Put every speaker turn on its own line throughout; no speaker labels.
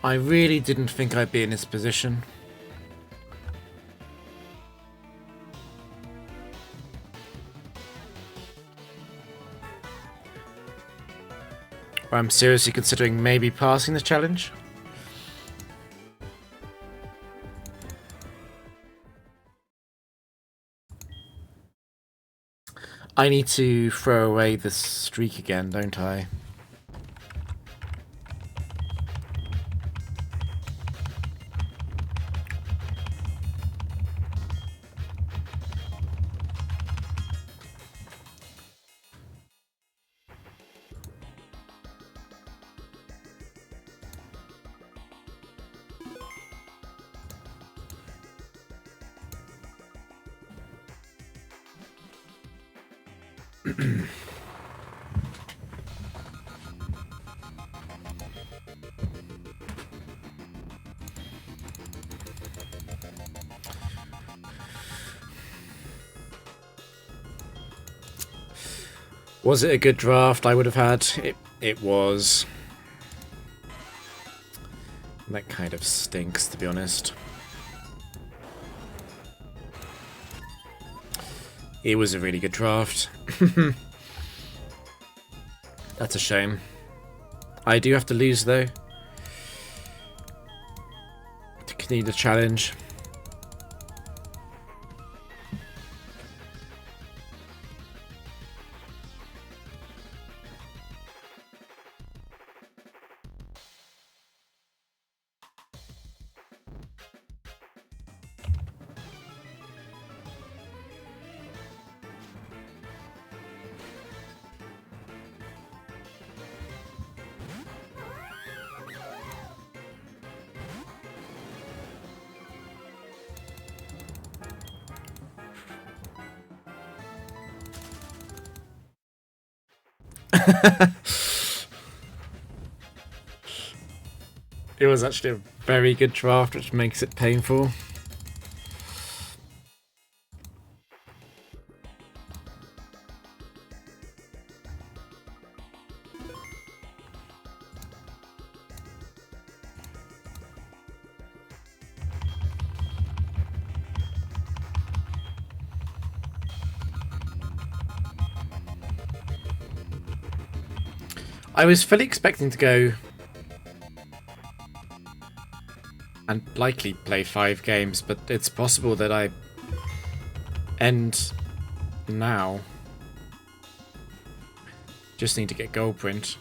I really didn't think I'd be in this position. I'm seriously considering maybe passing the challenge. I need to throw away the streak again, don't I? Was it a good draft I would have had? It was. That kind of stinks, to be honest. It was a really good draft. That's a shame. I do have to lose, though, to continue the challenge. It was actually a very good draft, which makes it painful. I was fully expecting to go and likely play 5 games, but it's possible that I end now. Just need to get gold print.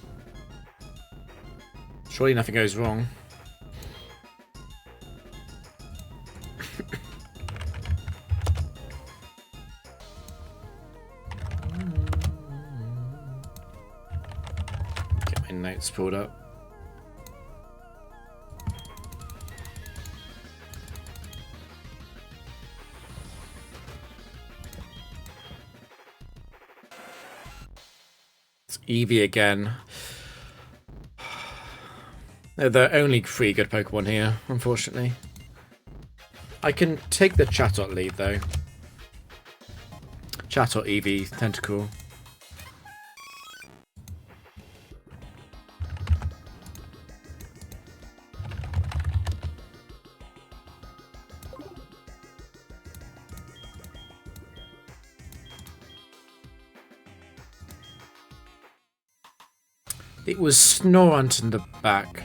Surely nothing goes wrong. Get my notes pulled up. Eevee again. They're the only 3 good Pokemon here, unfortunately. I can take the Chatot lead, though. Chatot, Eevee, Tentacle. It was Snorunt in the back.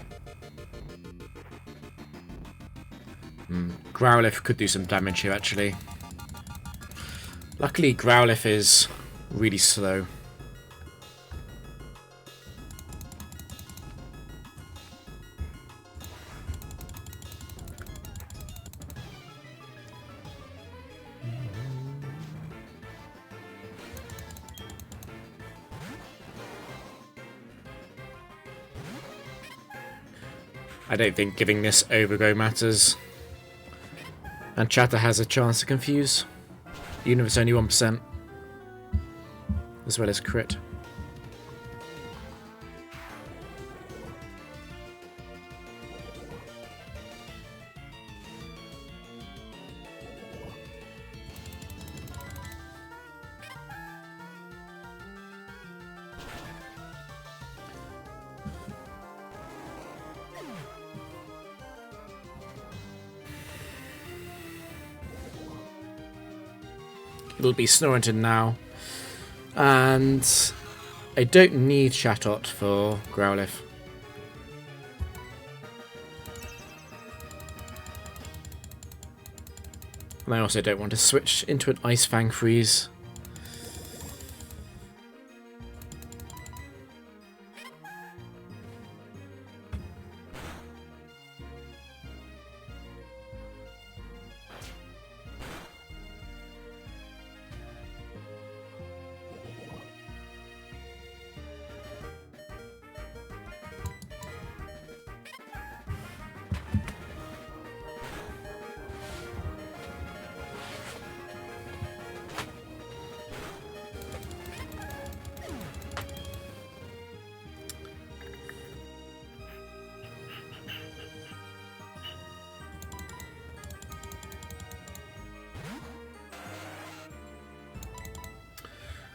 Growlithe could do some damage here, actually. Luckily, Growlithe is really slow. I don't think giving this Overgrow matters. And Chatter has a chance to confuse, even if it's only 1%. As well as crit. It'll be Snorington now. And I don't need Chatot for Growlithe. And I also don't want to switch into an Ice Fang Freeze.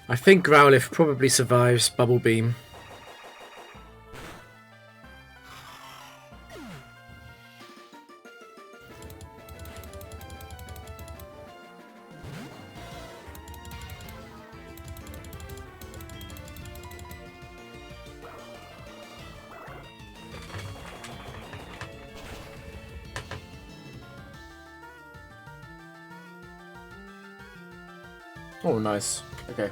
I think Growlithe probably survives Bubble Beam. Oh, nice. Okay.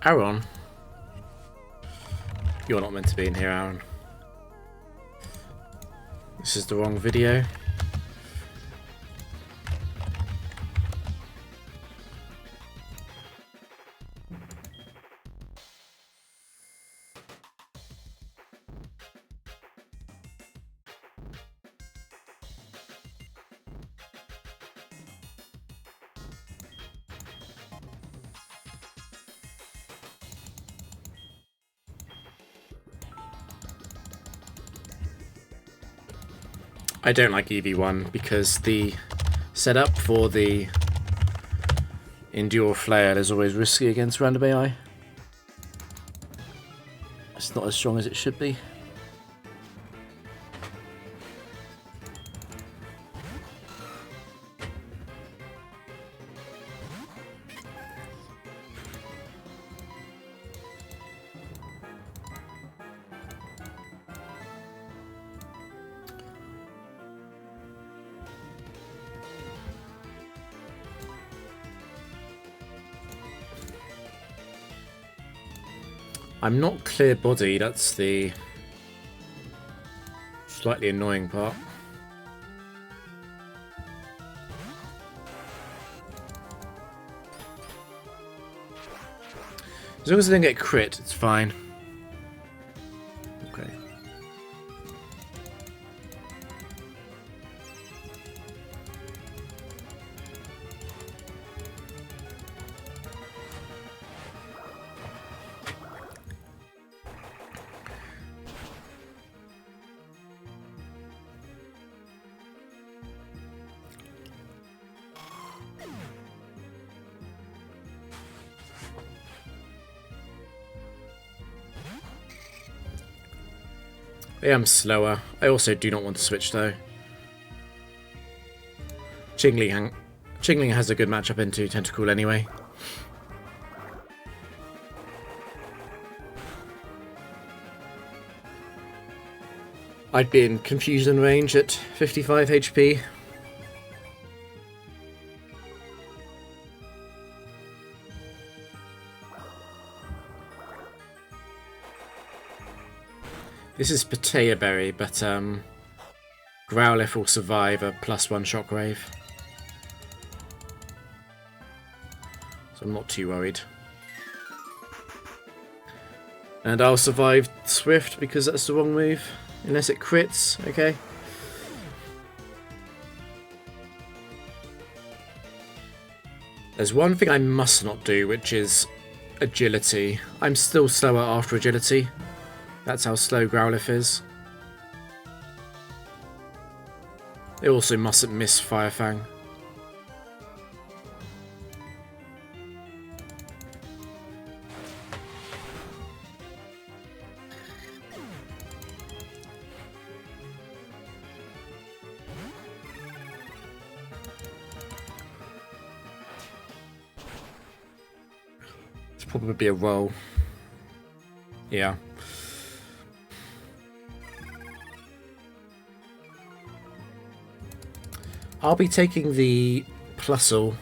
Aaron? You're not meant to be in here, Aaron. This is the wrong video. I don't like EV1 because the setup for the Endure Flail is always risky against random AI. It's not as strong as it should be. I'm not clear body, that's the slightly annoying part. As long as I don't get crit, it's fine. Okay. I am slower. I also do not want to switch though. Chingling has a good matchup into Tentacool anyway. I'd be in confusion range at 55 HP. This is Patea Berry, but Growlithe will survive a +1 Shockwave. So I'm not too worried. And I'll survive Swift because that's the wrong move. Unless it crits, okay. There's one thing I must not do, which is agility. I'm still slower after agility. That's how slow Growlithe is. They also mustn't miss Firefang. It's probably be a roll. Yeah. I'll be taking the Plusle.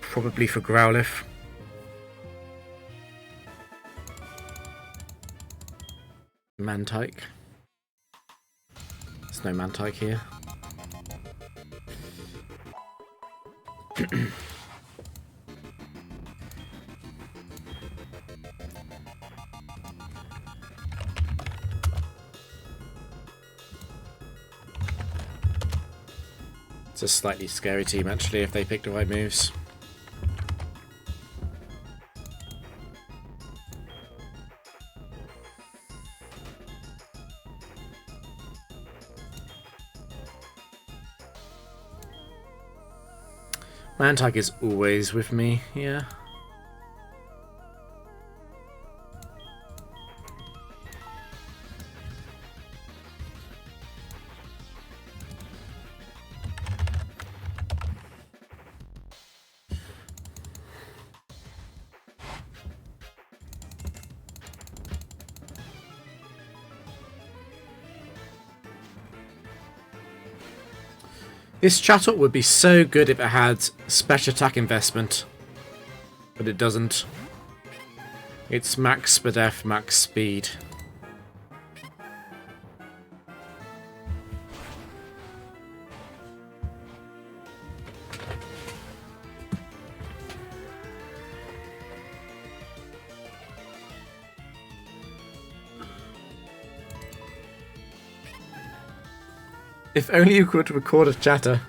Probably for Growlithe. Mantike. There's no Mantike here. It's a slightly scary team, actually, if they pick the right moves. Mantike is always with me, yeah. This Chatot would be so good if it had special attack investment, but it doesn't. It's max Spadef, max speed. If only you could record a chatter.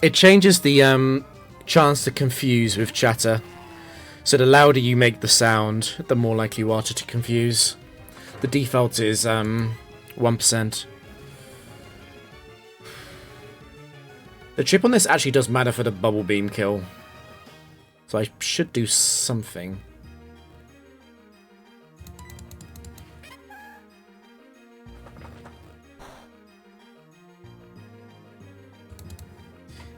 It changes the chance to confuse with chatter. So the louder you make the sound, the more likely you are to confuse. The default is 1%. The chip on this actually does matter for the bubble beam kill. So I should do something.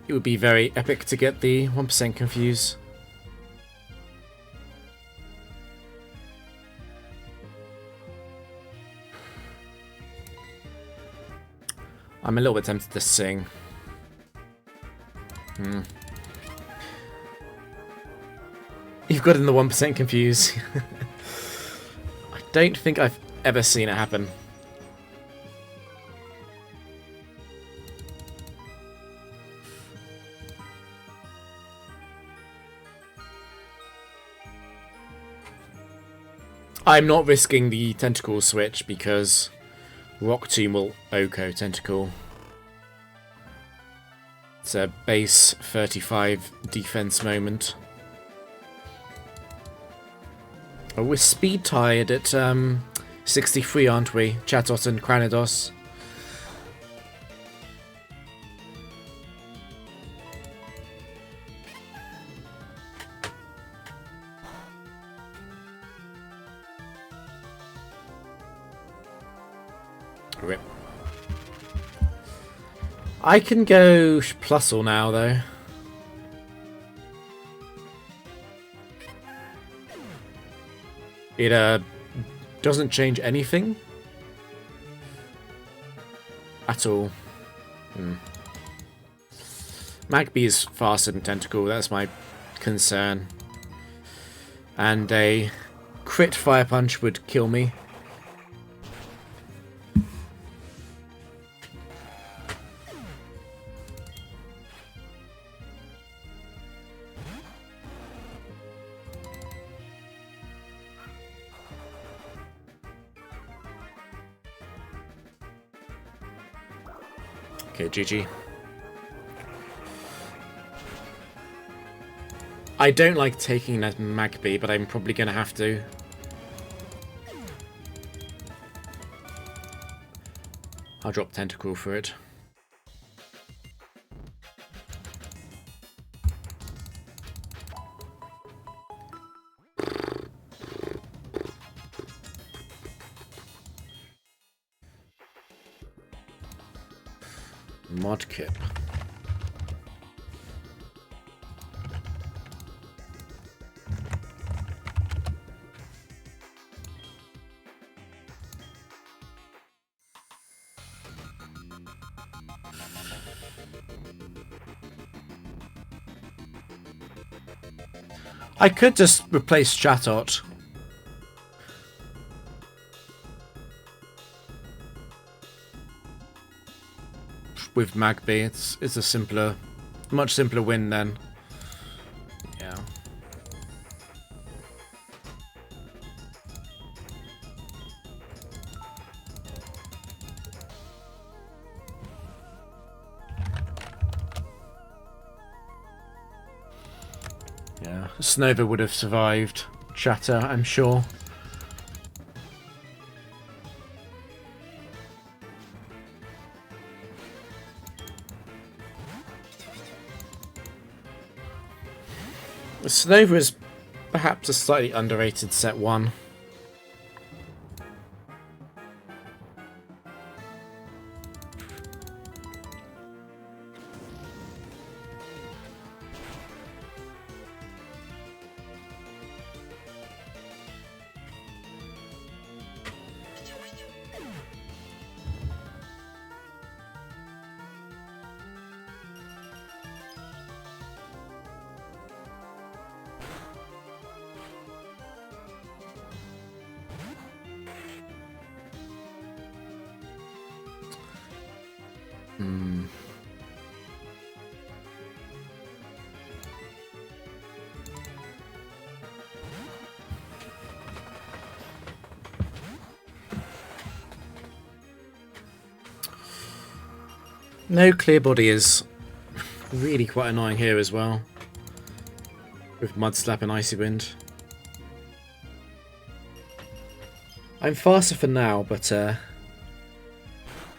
It would be very epic to get the 1% confuse. I'm a little bit tempted to sing. You've got in the 1% confuse. I don't think I've ever seen it happen. I'm not risking the tentacle switch because Rock Tomb will Oko Tentacle. It's a base 35 defense moment. Oh, we're speed tied at 63, aren't we? Chatot and Cranidos. Rip. I can go Plusle now, though. It doesn't change anything at all. Magby is faster than Tentacle, that's my concern. And a crit Fire Punch would kill me. Okay, GG. I don't like taking that Magpie, but I'm probably going to have to. I'll drop Tentacle for it. Modkip. I could just replace Chatot. With Magby, it's a simpler, much simpler win then. Yeah. Yeah, Snova would have survived Chatter, I'm sure. Snova is perhaps a slightly underrated set 1. No clear body is really quite annoying here as well. With Mud Slap and Icy Wind. I'm faster for now, but it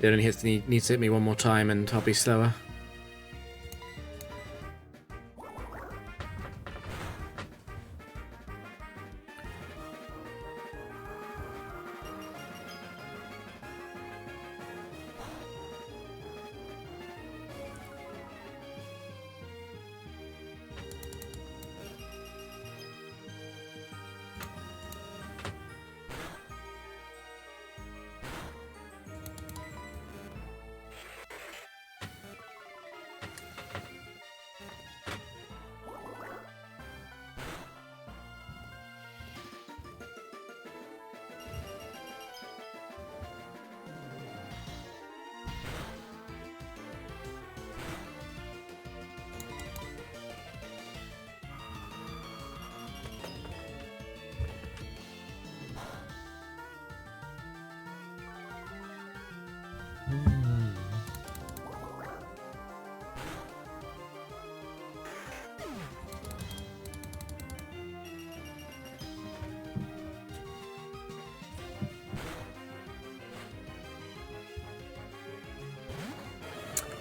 only needs to hit me one more time and I'll be slower.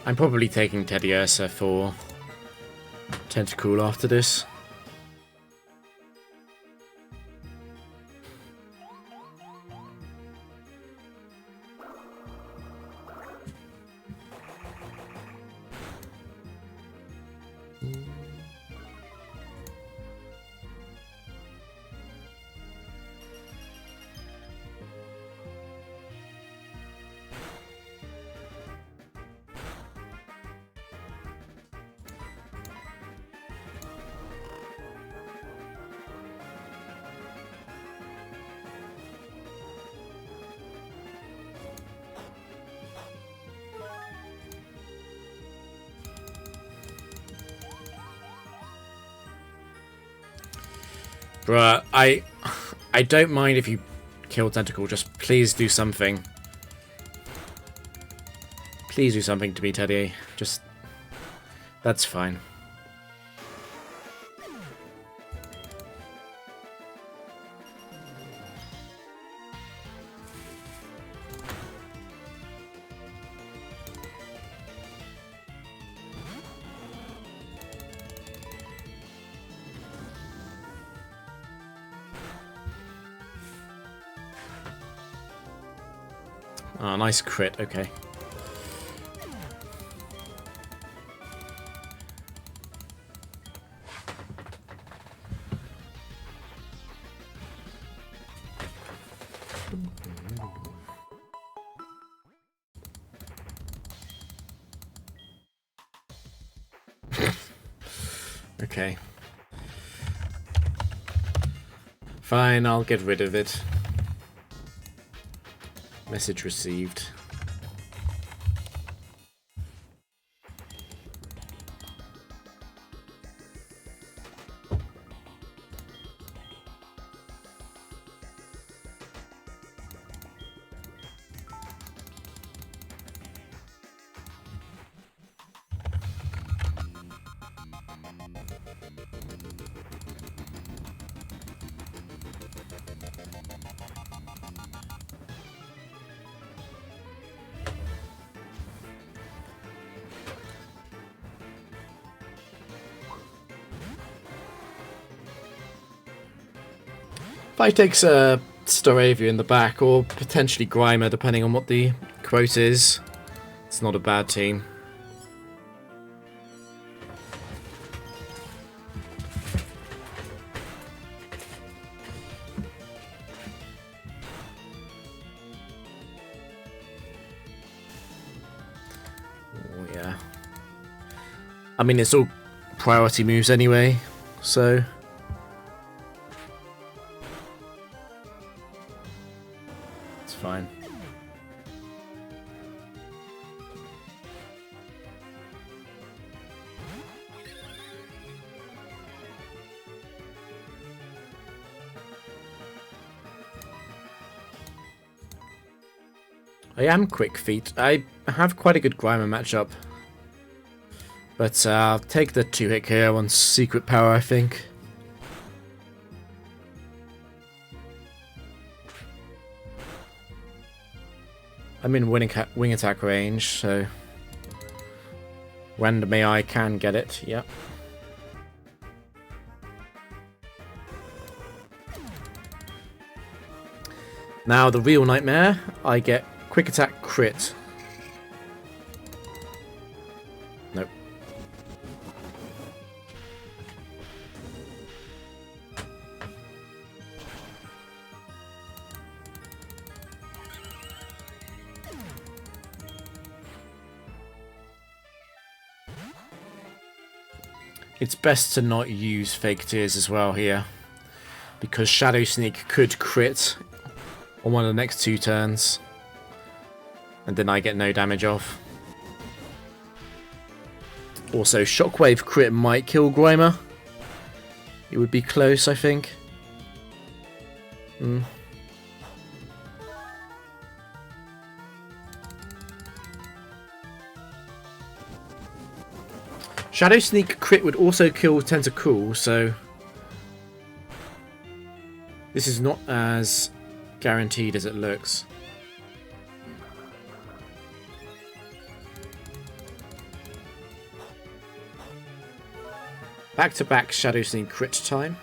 I'm probably taking Teddy Ursa for Tentacool after this. Bruh, I don't mind if you kill Tentacle, just please do something. Please do something to me, Teddy. Just... that's fine. Oh, nice crit, okay. Okay. Fine, I'll get rid of it. Message received. If I takes a Staravia in the back, or potentially Grimer, depending on what the quote is, it's not a bad team. Oh, yeah. I mean, it's all priority moves anyway, so... fine. I am quick feet. I have quite a good Grimer matchup. But I'll take the 2-hit KO on Secret Power, I think. I'm in wing attack range, so random AI can get it, yep. Now the real nightmare, I get quick attack crit. Nope. It's best to not use fake tears as well here, because Shadow Sneak could crit on one of the next 2 turns, and then I get no damage off. Also, Shockwave crit might kill Grimer. It would be close, I think. Shadow Sneak crit would also kill Tentacool, so this is not as guaranteed as it looks. Back-to-back Shadow Sneak crit time.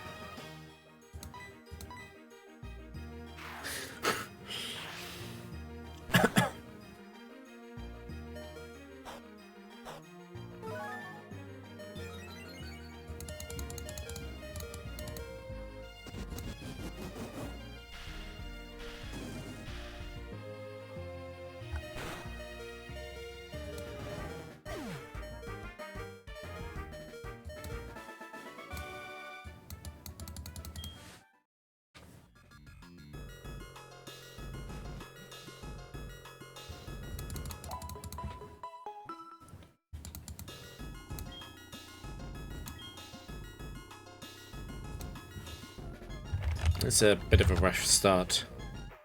It's a bit of a rush start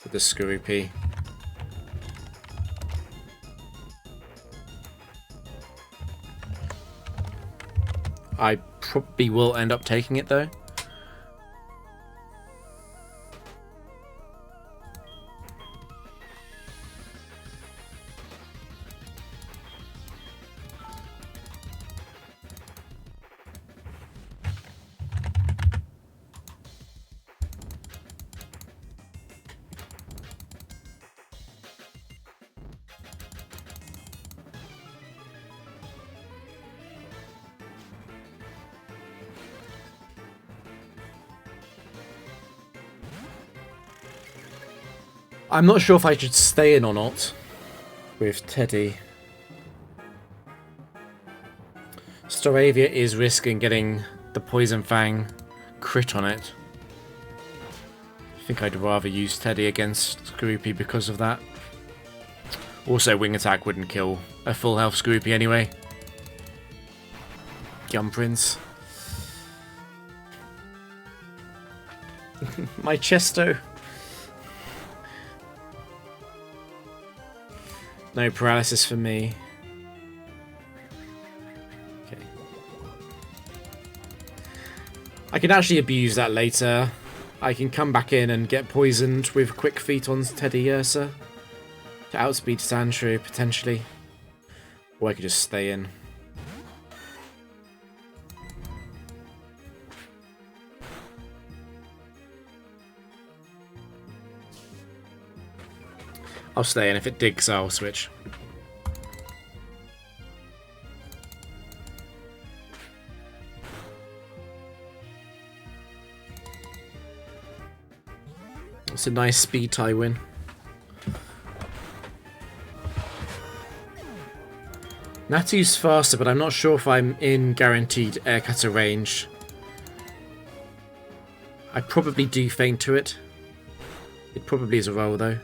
with the Screwy P. I probably will end up taking it though. I'm not sure if I should stay in or not with Teddy. Staravia is risking getting the Poison Fang crit on it. I think I'd rather use Teddy against Skorupi because of that. Also, Wing Attack wouldn't kill a full health Skorupi anyway. Gun Prince. My Chesto. No paralysis for me. Okay. I can actually abuse that later. I can come back in and get poisoned with Quick Feet on Teddy Ursa to outspeed Sandshrew, potentially. Or I could just stay in. I'll stay in. If it digs, I'll switch. It's a nice speed tie win. Natu's faster, but I'm not sure if I'm in guaranteed air cutter range. I probably do feint to it. It probably is a roll though.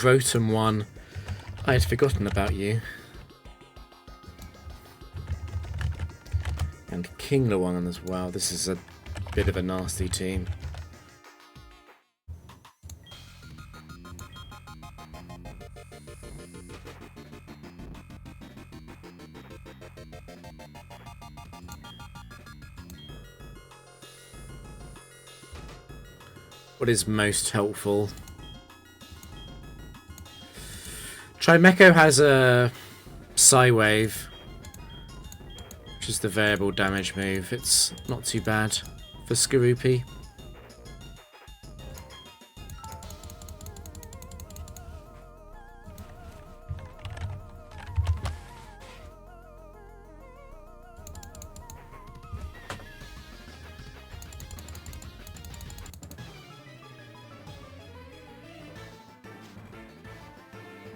Rotom 1. I had forgotten about you. And Kingler 1 as well. This is a bit of a nasty team. What is most helpful? Trimeco has a Psywave, which is the variable damage move. It's not too bad for Skorupi.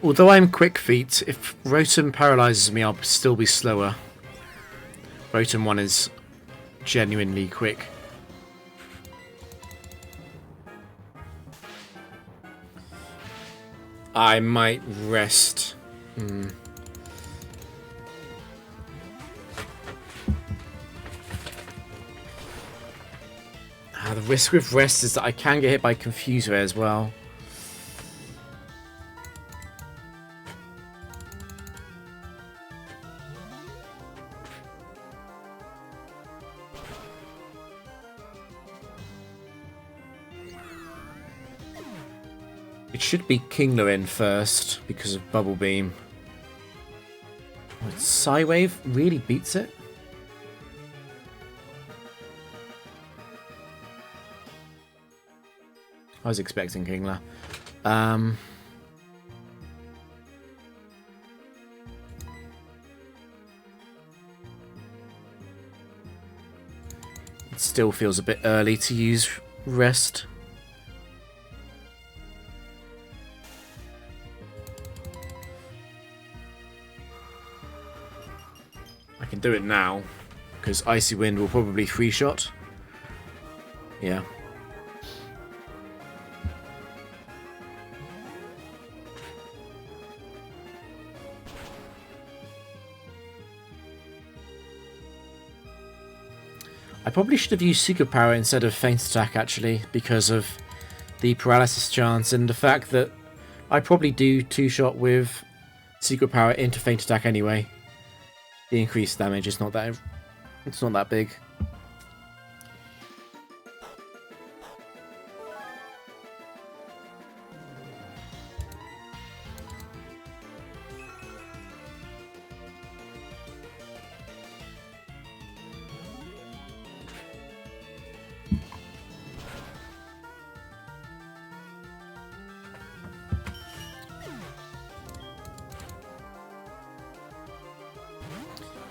Although I'm Quick Feet, if Rotom paralyzes me, I'll still be slower. Rotom 1 is genuinely quick. I might rest. The risk with rest is that I can get hit by Confuse Ray as well. It should be Kingler in first because of Bubble Beam. Oh, Psywave really beats it. I was expecting Kingler. It still feels a bit early to use rest. I can do it now because Icy Wind will probably free shot. Yeah. I probably should have used Super Power instead of Feint Attack actually, because of the paralysis chance and the fact that I probably do two-shot with secret power into feint attack anyway. The increased damage is not that... It's not that big.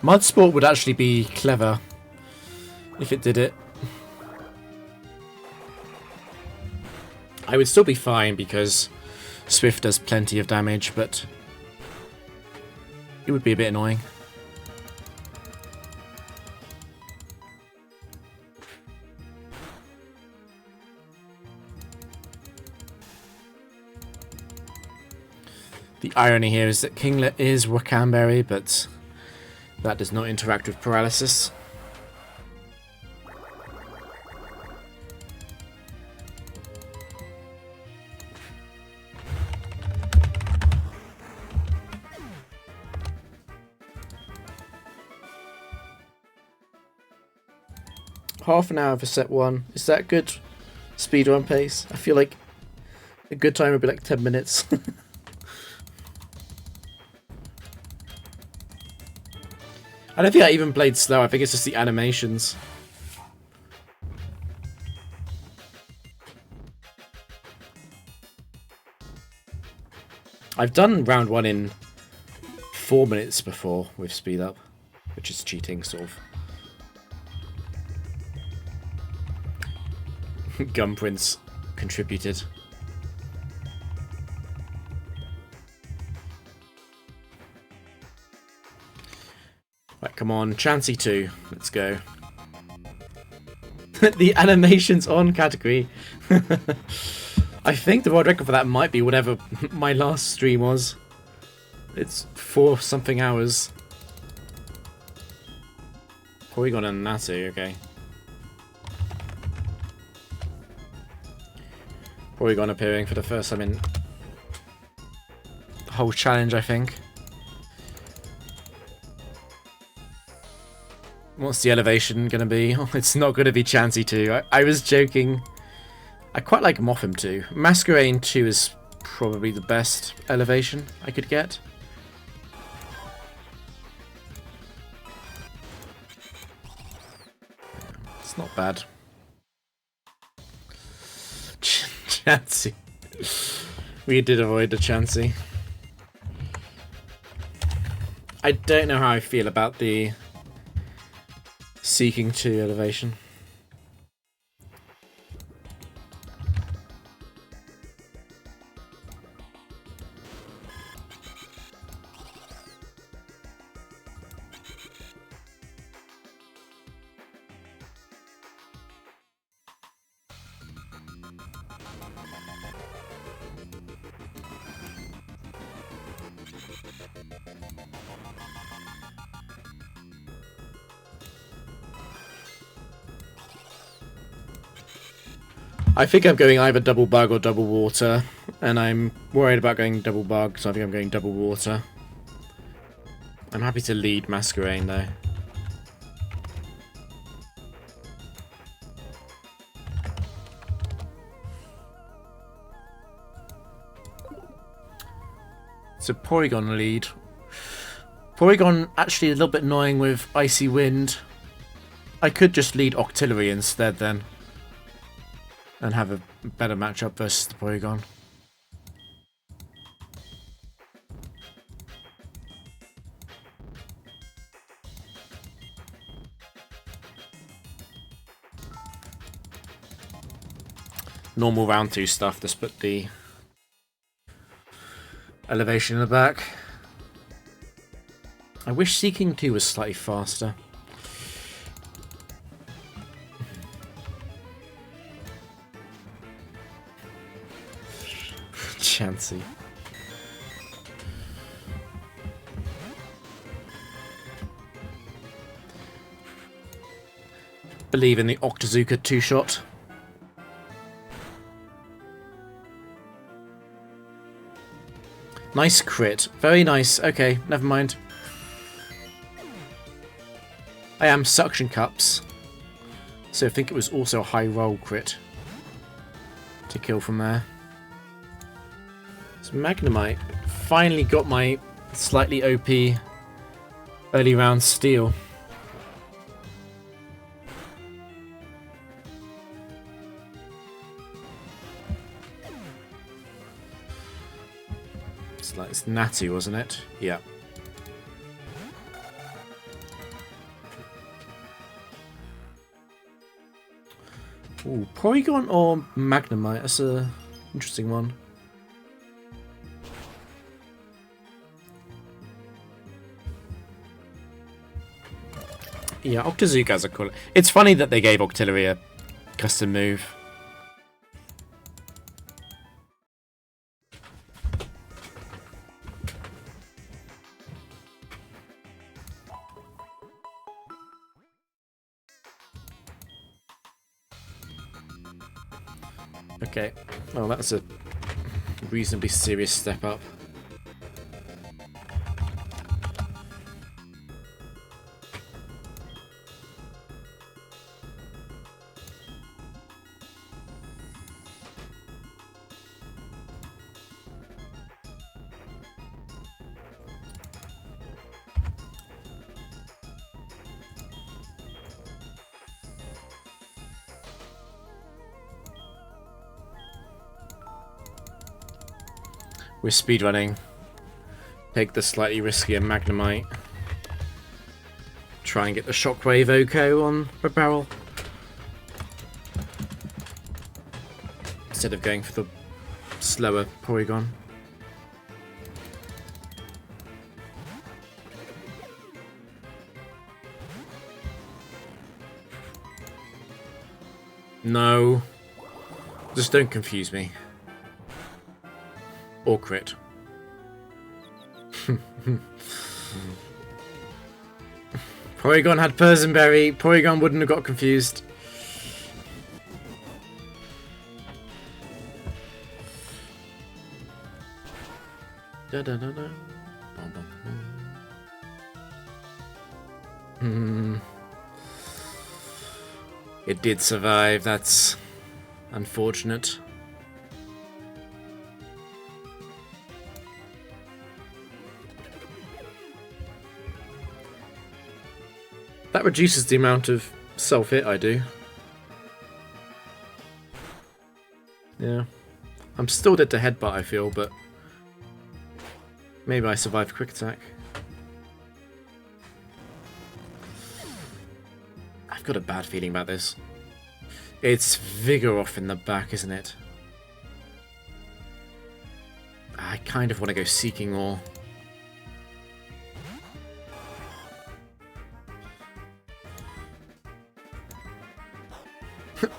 Mud Sport would actually be clever if it did it. I would still be fine because Swift does plenty of damage, but it would be a bit annoying. The irony here is that Kinglet is Wakamberry, but that does not interact with paralysis. Half an hour for set 1. Is that good speedrun pace? I feel like a good time would be like 10 minutes. I don't think I even played slow. I think it's just the animations. I've done round 1 in 4 minutes before with speed up, which is cheating, sort of. Gunprints contributed. Right, come on, Chansey 2. Let's go. The animations on category. I think the world record for that might be whatever my last stream was. It's 4 something hours. Porygon and Natu, okay. Porygon appearing for the first time in the whole challenge, I think. What's the elevation going to be? Oh, it's not going to be Chansey 2. I was joking. I quite like Mothim 2. Masquerain 2 is probably the best elevation I could get. It's not bad. Chansey. We did avoid the Chansey. I don't know how I feel about the Seeking 2 elevation. I think I'm going either double bug or double water, and I'm worried about going double bug, so I think I'm going double water. I'm happy to lead Masquerain though. So Porygon lead. Porygon actually a little bit annoying with Icy Wind. I could just lead Octillery instead then. And have a better matchup versus the Porygon. Normal round 2 stuff, just put the elevation in the back. I wish Seeking 2 was slightly faster. Chansey. Believe in the Octazooka 2-shot. Nice crit. Very nice. Okay, never mind. I am suction cups. So I think it was also a high roll crit to kill from there. So Magnemite. Finally got my slightly OP early round steal. It's Natty, wasn't it? Yeah. Ooh, Porygon or Magnemite? That's a interesting one. Yeah, Octazookas are cool. It's funny that they gave Octillery a custom move. Okay, well that's a reasonably serious step up. We're speedrunning. Take the slightly riskier Magnemite. Try and get the Shockwave Oko on the barrel. Instead of going for the slower Porygon. No. Just don't confuse me. Or crit. Porygon had Persenberry. Porygon wouldn't have got confused. Da, da, da, da. Bum, bum, bum. It did survive. That's unfortunate. That reduces the amount of self-hit I do. Yeah. I'm still dead to headbutt, I feel, but maybe I survive quick attack. I've got a bad feeling about this. It's Vigoroth in the back, isn't it? I kind of want to go Seeking Ore.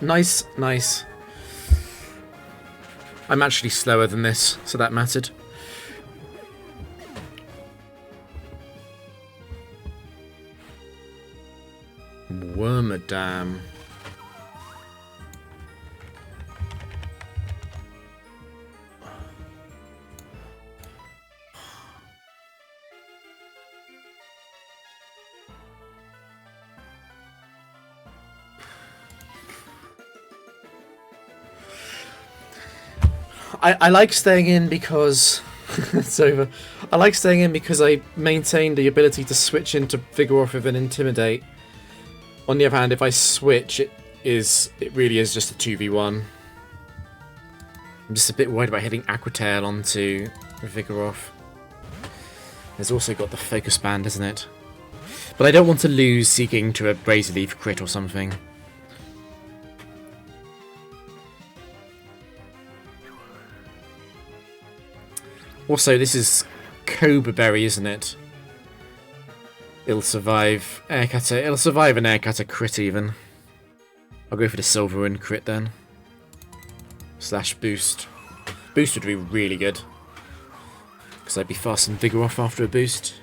Nice, nice. I'm actually slower than this, so that mattered. Wormadam. I like staying in because it's over. I like staying in because I maintain the ability to switch into Vigoroth with an Intimidate. On the other hand, if I switch, it really is just a 2v1. I'm just a bit worried about hitting Aqua Tail onto Vigoroth. There's also got the Focus Band, isn't it? But I don't want to lose Seeking to a Razor Leaf crit or something. Also, this is Cobra Berry, isn't it? It'll survive Air Cutter. It'll survive an Air Cutter crit even. I'll go for the Silver Wind crit then. Slash boost. Boost would be really good. Because I'd be fast and Vigoroth after a boost.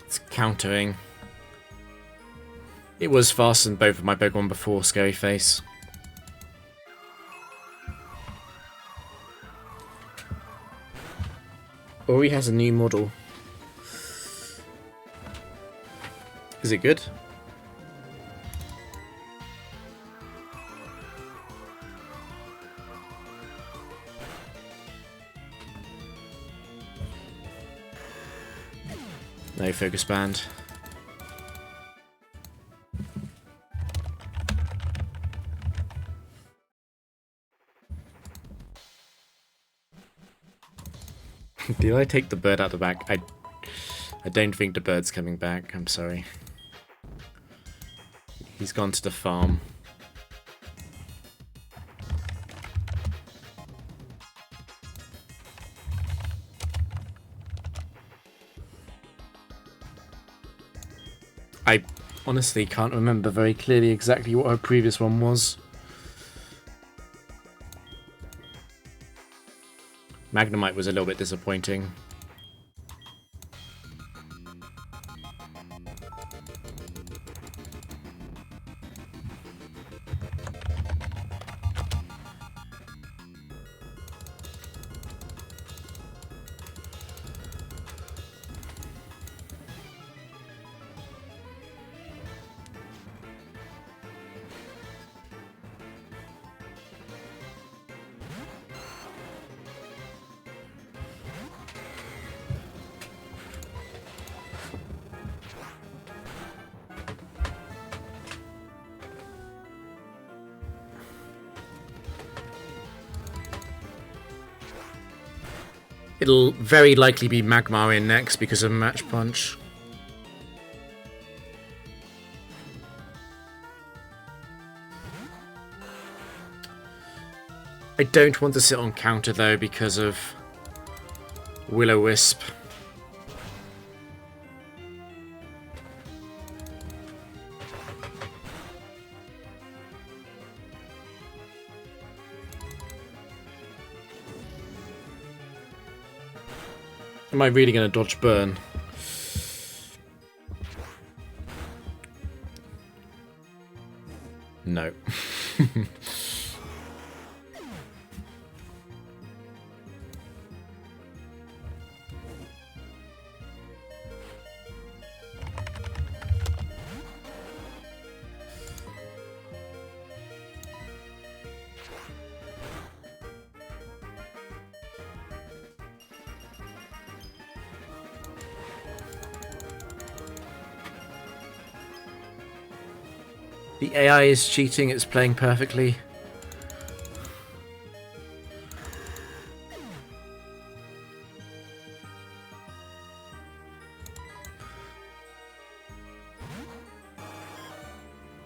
It's countering. It was faster than both of my Pokemon before Scary Face. Ori has a new model. Is it good? No focus band. Did I take the bird out the back? I don't think the bird's coming back. I'm sorry. He's gone to the farm. I honestly can't remember very clearly exactly what her previous one was. Magnemite was a little bit disappointing. It'll very likely be Magmar in next because of Match Punch. I don't want to sit on counter though because of Will-O-Wisp. Am I really going to dodge burn? No. The AI is cheating, it's playing perfectly.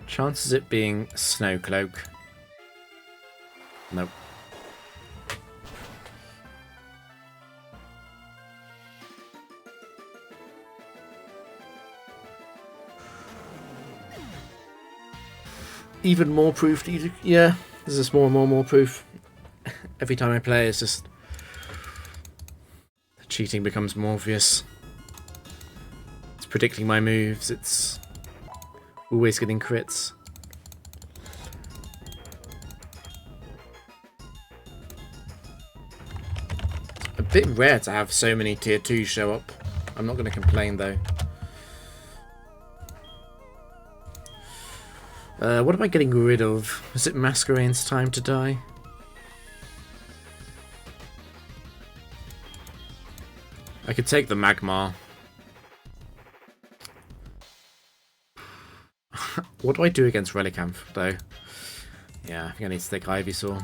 Chances it being Snowcloak? Nope. Even more proof. Yeah, there's just more and more proof. Every time I play, it's just the cheating becomes more obvious. It's predicting my moves. It's always getting crits. It's a bit rare to have so many tier 2s show up. I'm not going to complain though. What am I getting rid of? Is it Masquerade's time to die? I could take the Magmar. What do I do against Relicanth, though? Yeah, I think I need to take Ivysaur.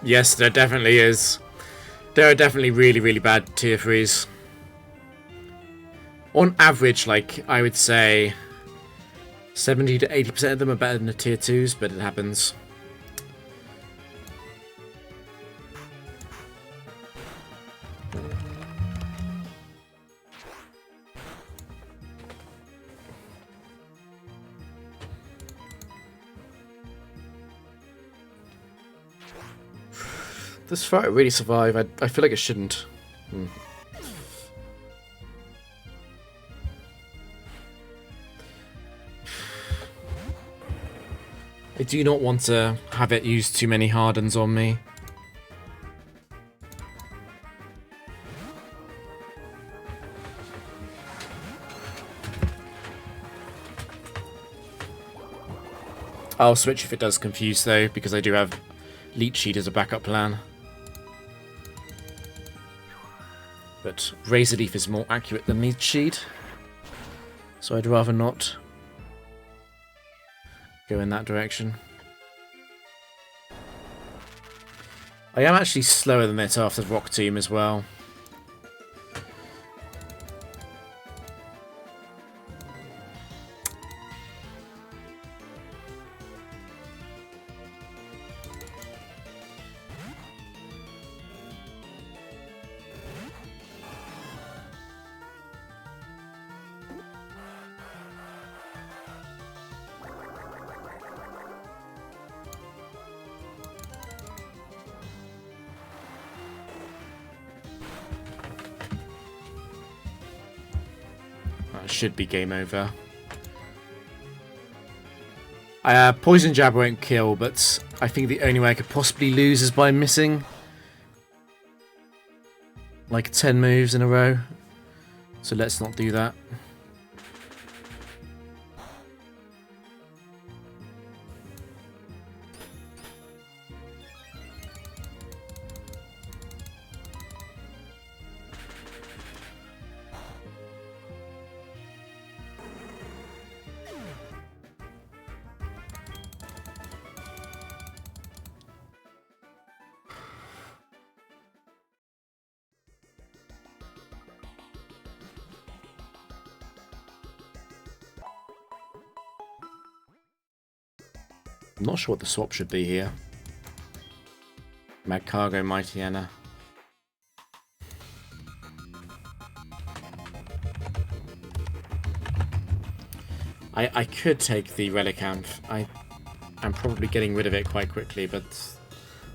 Yes, there definitely is. There are definitely really, really bad tier 3s. On average, like, I would say 70 to 80% of them are better than the tier 2s, but it happens. This fight really survive? I feel like it shouldn't. I do not want to have it use too many hardens on me. I'll switch if it does confuse though, because I do have Leech Seed as a backup plan. But Razor Leaf is more accurate than Leech Seed, so I'd rather not go in that direction. I am actually slower than it after Rock Tomb as well. Should be game over. Poison Jab won't kill, but I think the only way I could possibly lose is by missing like 10 moves in a row. So let's not do that. I'm not sure what the swap should be here. Mad Cargo, Mighty Anna. I could take the Relic Amp. I'm probably getting rid of it quite quickly, but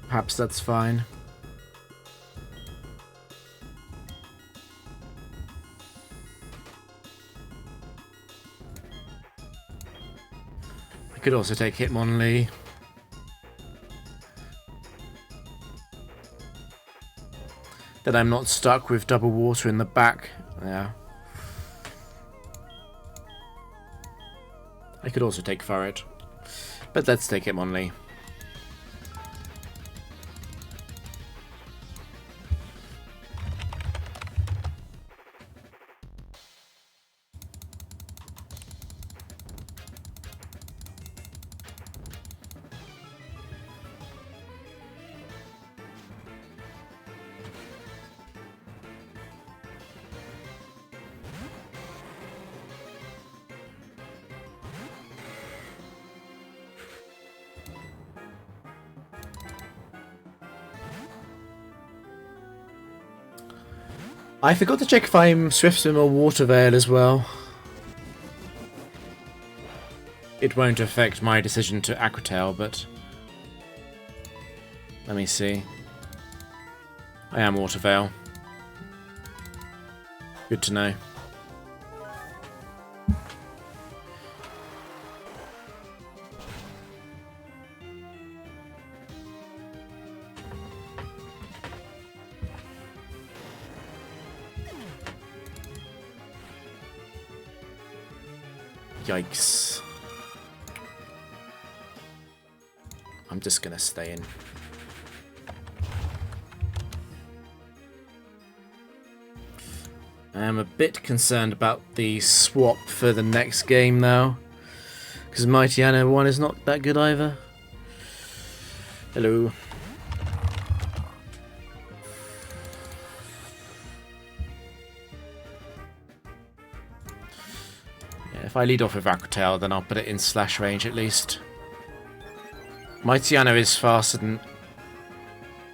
perhaps that's fine. I could also take Hitmonlee. Then I'm not stuck with double water in the back. Yeah. I could also take Furret. But let's take Hitmonlee. I forgot to check if I'm Swift Swim or Water Veil as well. It won't affect my decision to Aqua Tail, but let me see. I am Water Veil. Good to know. Yikes. I'm just gonna stay in. I am a bit concerned about the swap for the next game now, because Mighty Anna 1 is not that good either. Hello. Yeah, if I lead off with Aquatail, then I'll put it in slash range at least. Mightyano is faster than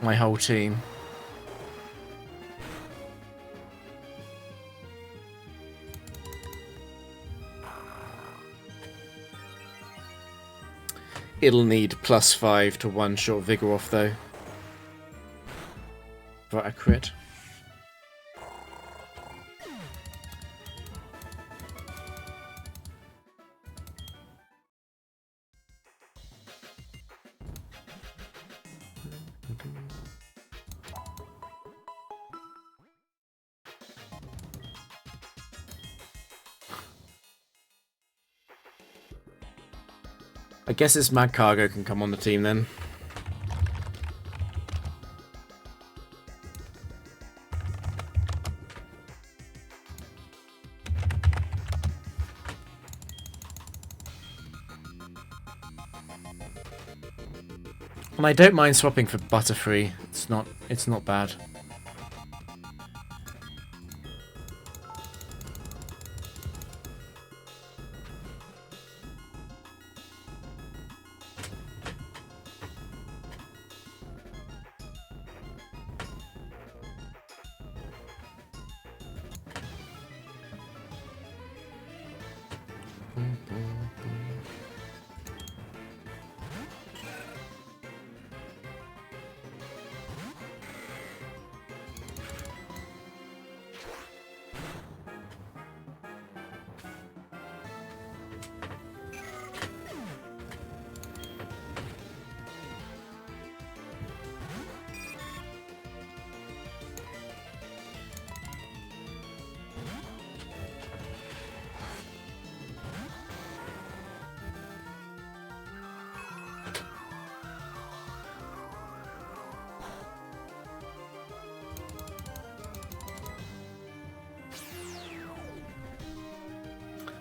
my whole team. It'll need +5 to one-shot Vigoroth though. For a crit. I guess this Mad Cargo can come on the team then. And I don't mind swapping for Butterfree. It's not bad.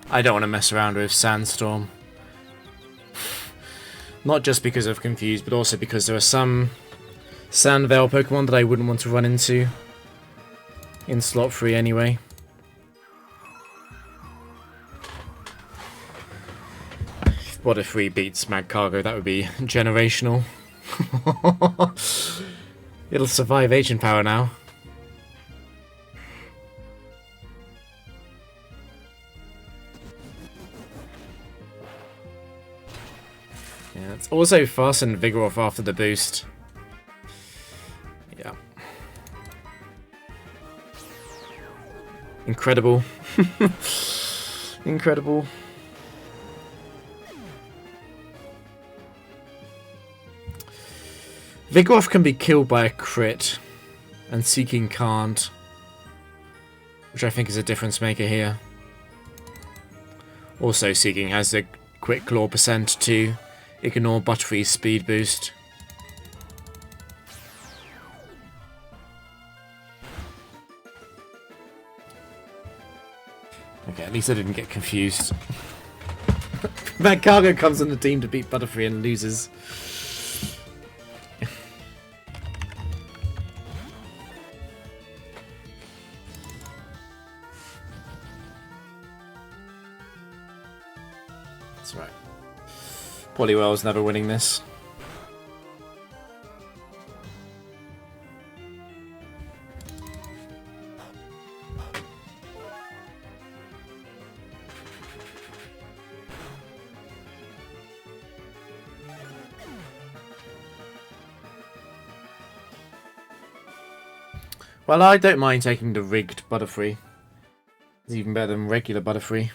I don't want to mess around with Sandstorm. Not just because of Confused, but also because there are some Sandvale Pokemon that I wouldn't want to run into in slot 3 anyway. What if 3 beats Mad Cargo? That would be generational. It'll survive Agent Power now. Yeah, it's also fastened Vigoroth after the boost. Yeah. Incredible. Incredible. Vigoroth can be killed by a crit, and Seeking can't. Which I think is a difference maker here. Also, Seeking has the Quick Claw percent to ignore Butterfree's speed boost. Okay, at least I didn't get confused. Mad Cargo comes on the team to beat Butterfree and loses. That's right. Poliwell's never winning this. Well, I don't mind taking the rigged Butterfree. It's even better than regular Butterfree.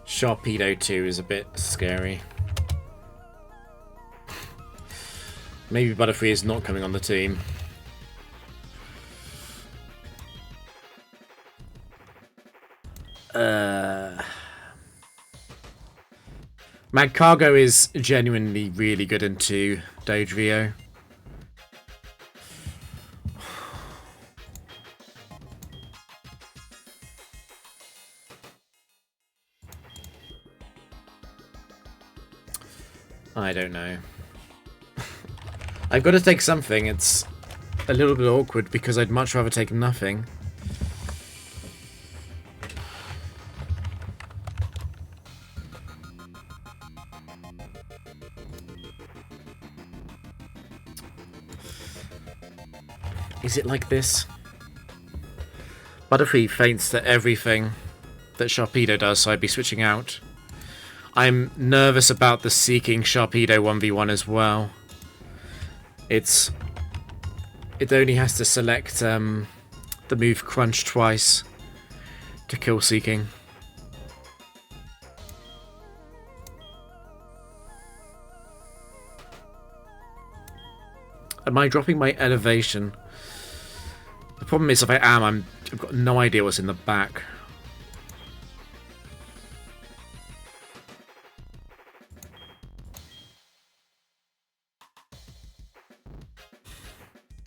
Sharpedo 2 is a bit scary. Maybe Butterfree is not coming on the team. Mad Cargo is genuinely really good into Dodrio. I don't know. I've got to take something. It's a little bit awkward because I'd much rather take nothing. Is it like this? Butterfree faints to everything that Sharpedo does, so I'd be switching out. I'm nervous about the Seeking Sharpedo 1v1 as well. It only has to select the move Crunch twice to kill Seeking. Am I dropping my elevation? The problem is if I am, I've got no idea what's in the back.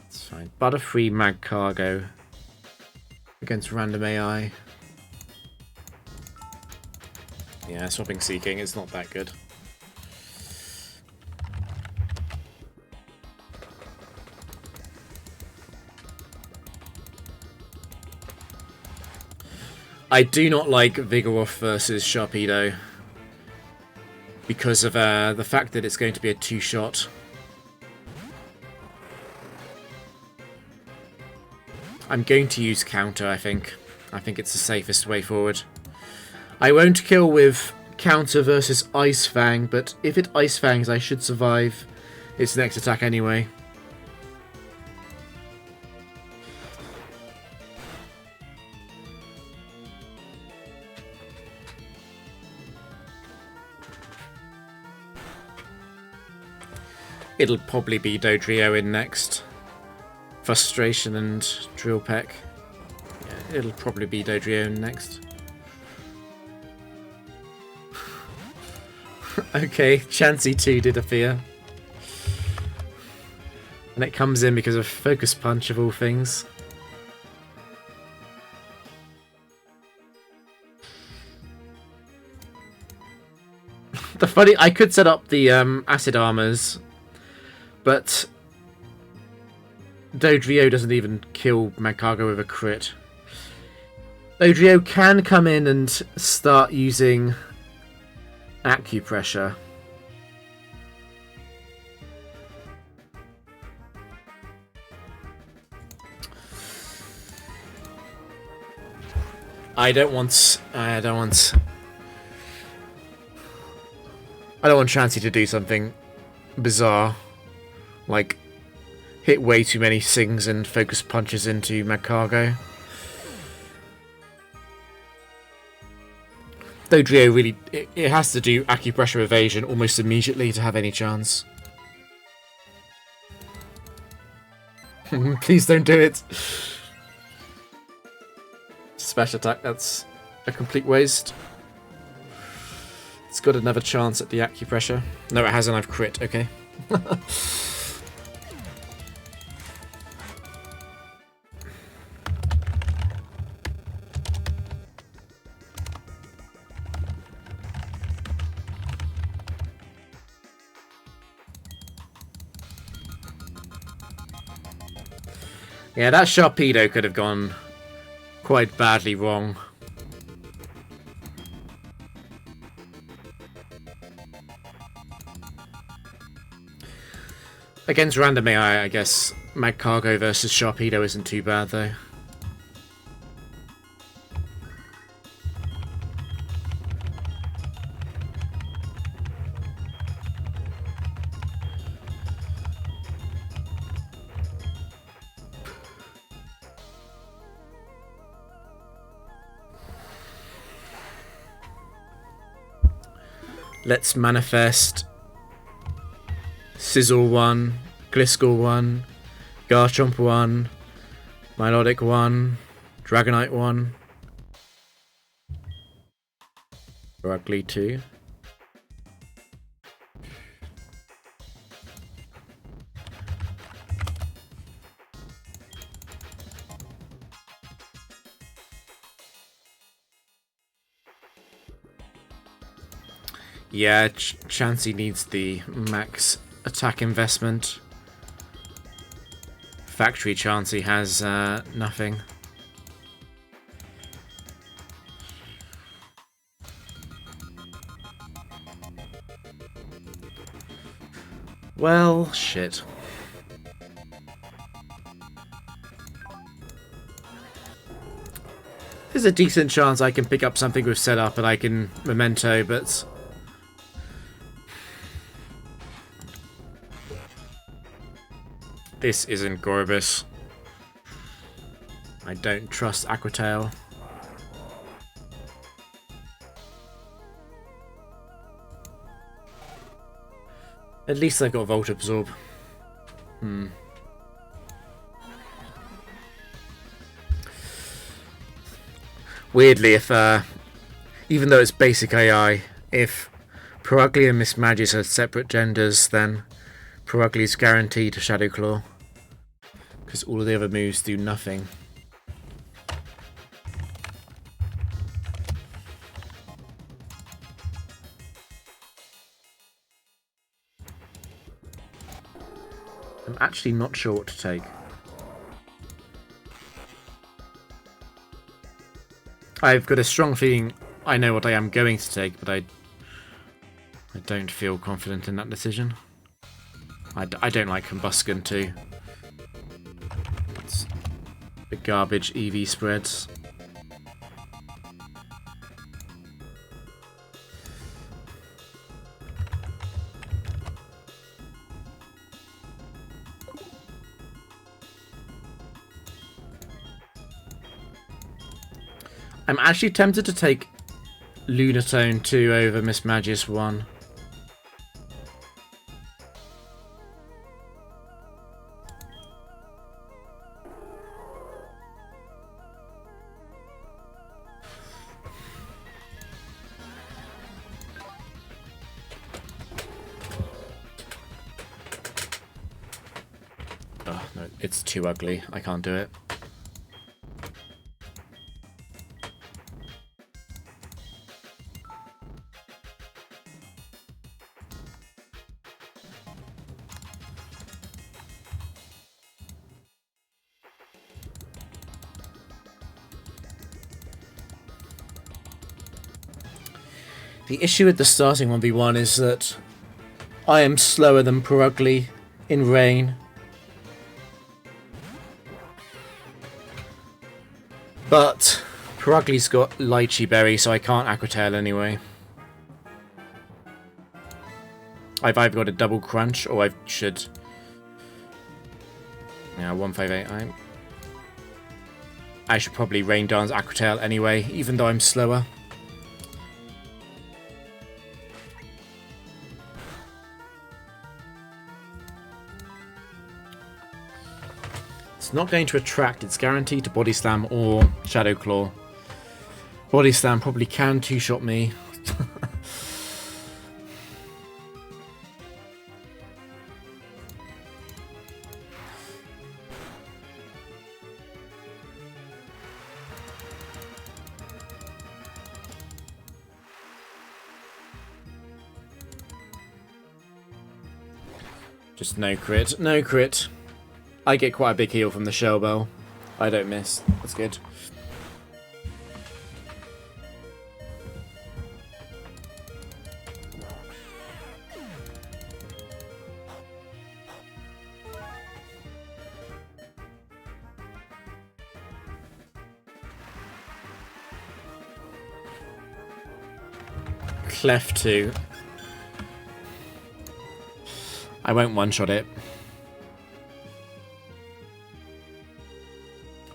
It's fine. Butterfree Mag Cargo against random AI. Yeah, swapping Seeking is not that good. I do not like Vigoroth versus Sharpedo because of the fact that it's going to be a two-shot. I'm going to use counter, I think. I think it's the safest way forward. I won't kill with counter versus Ice Fang, but if it Ice Fangs, I should survive its next attack anyway. It'll probably be Dodrio in next. Frustration and Drill Peck. Yeah, it'll probably be Dodrio in next. Okay, Chansey 2 did appear. And it comes in because of Focus Punch of all things. I could set up the Acid Armors, but Dodrio doesn't even kill Magcargo with a crit. Dodrio can come in and start using Acupressure. I don't want Chansey to do something bizarre, like hit way too many Sings and Focus Punches into Magcargo. Dodrio really, it has to do Acupressure Evasion almost immediately to have any chance. Please don't do it. Special attack, that's a complete waste. It's got another chance at the Acupressure. No, it hasn't, I've crit, okay. Yeah, that Sharpedo could have gone quite badly wrong. Against random AI, I guess Magcargo versus Sharpedo isn't too bad, though. Let's manifest Sizzle 1, Gliscor 1, Garchomp 1, Milotic 1, Dragonite 1, Rugly 2. Yeah, Chansey needs the max attack investment. Factory Chansey has nothing. Well, shit. There's a decent chance I can pick up something with setup and I can memento, but... This isn't Gorbis. I don't trust Aquatail. At least I got Volt Absorb. Weirdly, if even though it's basic AI, if Perugly and Miss Magis are separate genders, then Perugly's guaranteed to Shadow Claw. Because all of the other moves do nothing. I'm actually not sure what to take. I've got a strong feeling I know what I am going to take, but I don't feel confident in that decision. I don't like Combustion too. It's the garbage EV spreads. I'm actually tempted to take Lunatone 2 over Miss Magis 1. Oh, no, it's too ugly. I can't do it. The issue with the starting 1v1 is that I am slower than Perugly in rain. But Perugly's got Lychee Berry, so I can't Aquatail anyway. I've either got a double crunch or I should... Yeah, 158. I should probably Rain Dance Aquatail anyway, even though I'm slower. Not going to attract, it's guaranteed to Body Slam or Shadow Claw. Body Slam probably can two-shot me. Just no crit, no crit. I get quite a big heal from the Shell Bell. I don't miss. That's good. Clef 2. I won't one-shot it.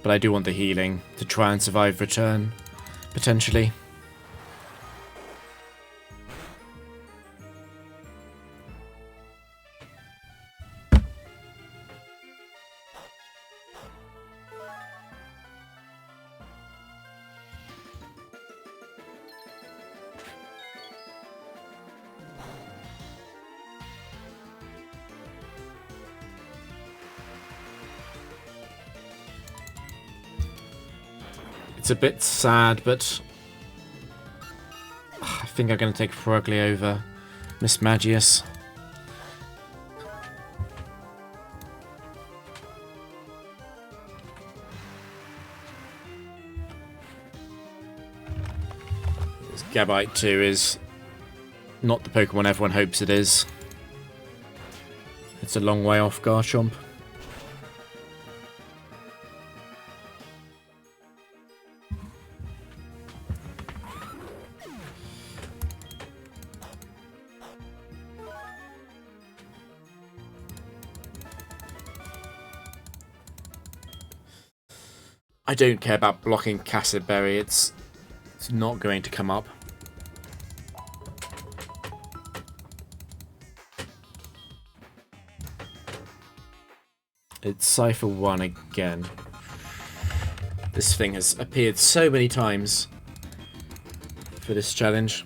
But I do want the healing to try and survive return, potentially. It's a bit sad, but I think I'm going to take Frogly over Miss Magius. This Gabite 2 is not the Pokemon everyone hopes it is. It's a long way off Garchomp. I don't care about blocking Cassidberry, it's not going to come up. It's Cypher 1 again. This thing has appeared so many times for this challenge.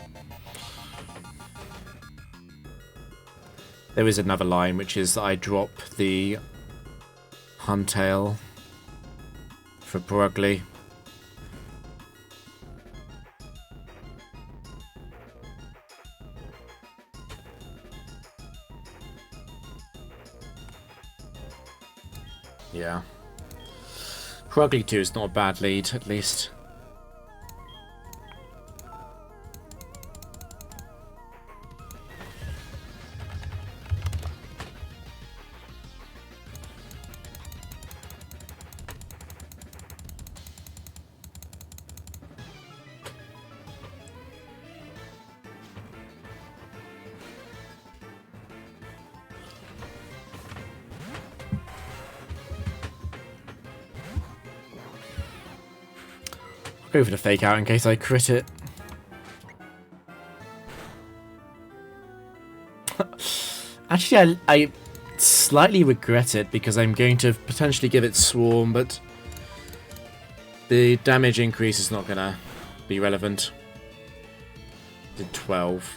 There is another line, which is that I drop the Huntail for Brugly. Yeah. Brugly 2 is not a bad lead, at least. Go for the fake out in case I crit it. Actually, I slightly regret it because I'm going to potentially give it Swarm, but the damage increase is not going to be relevant. Did 12.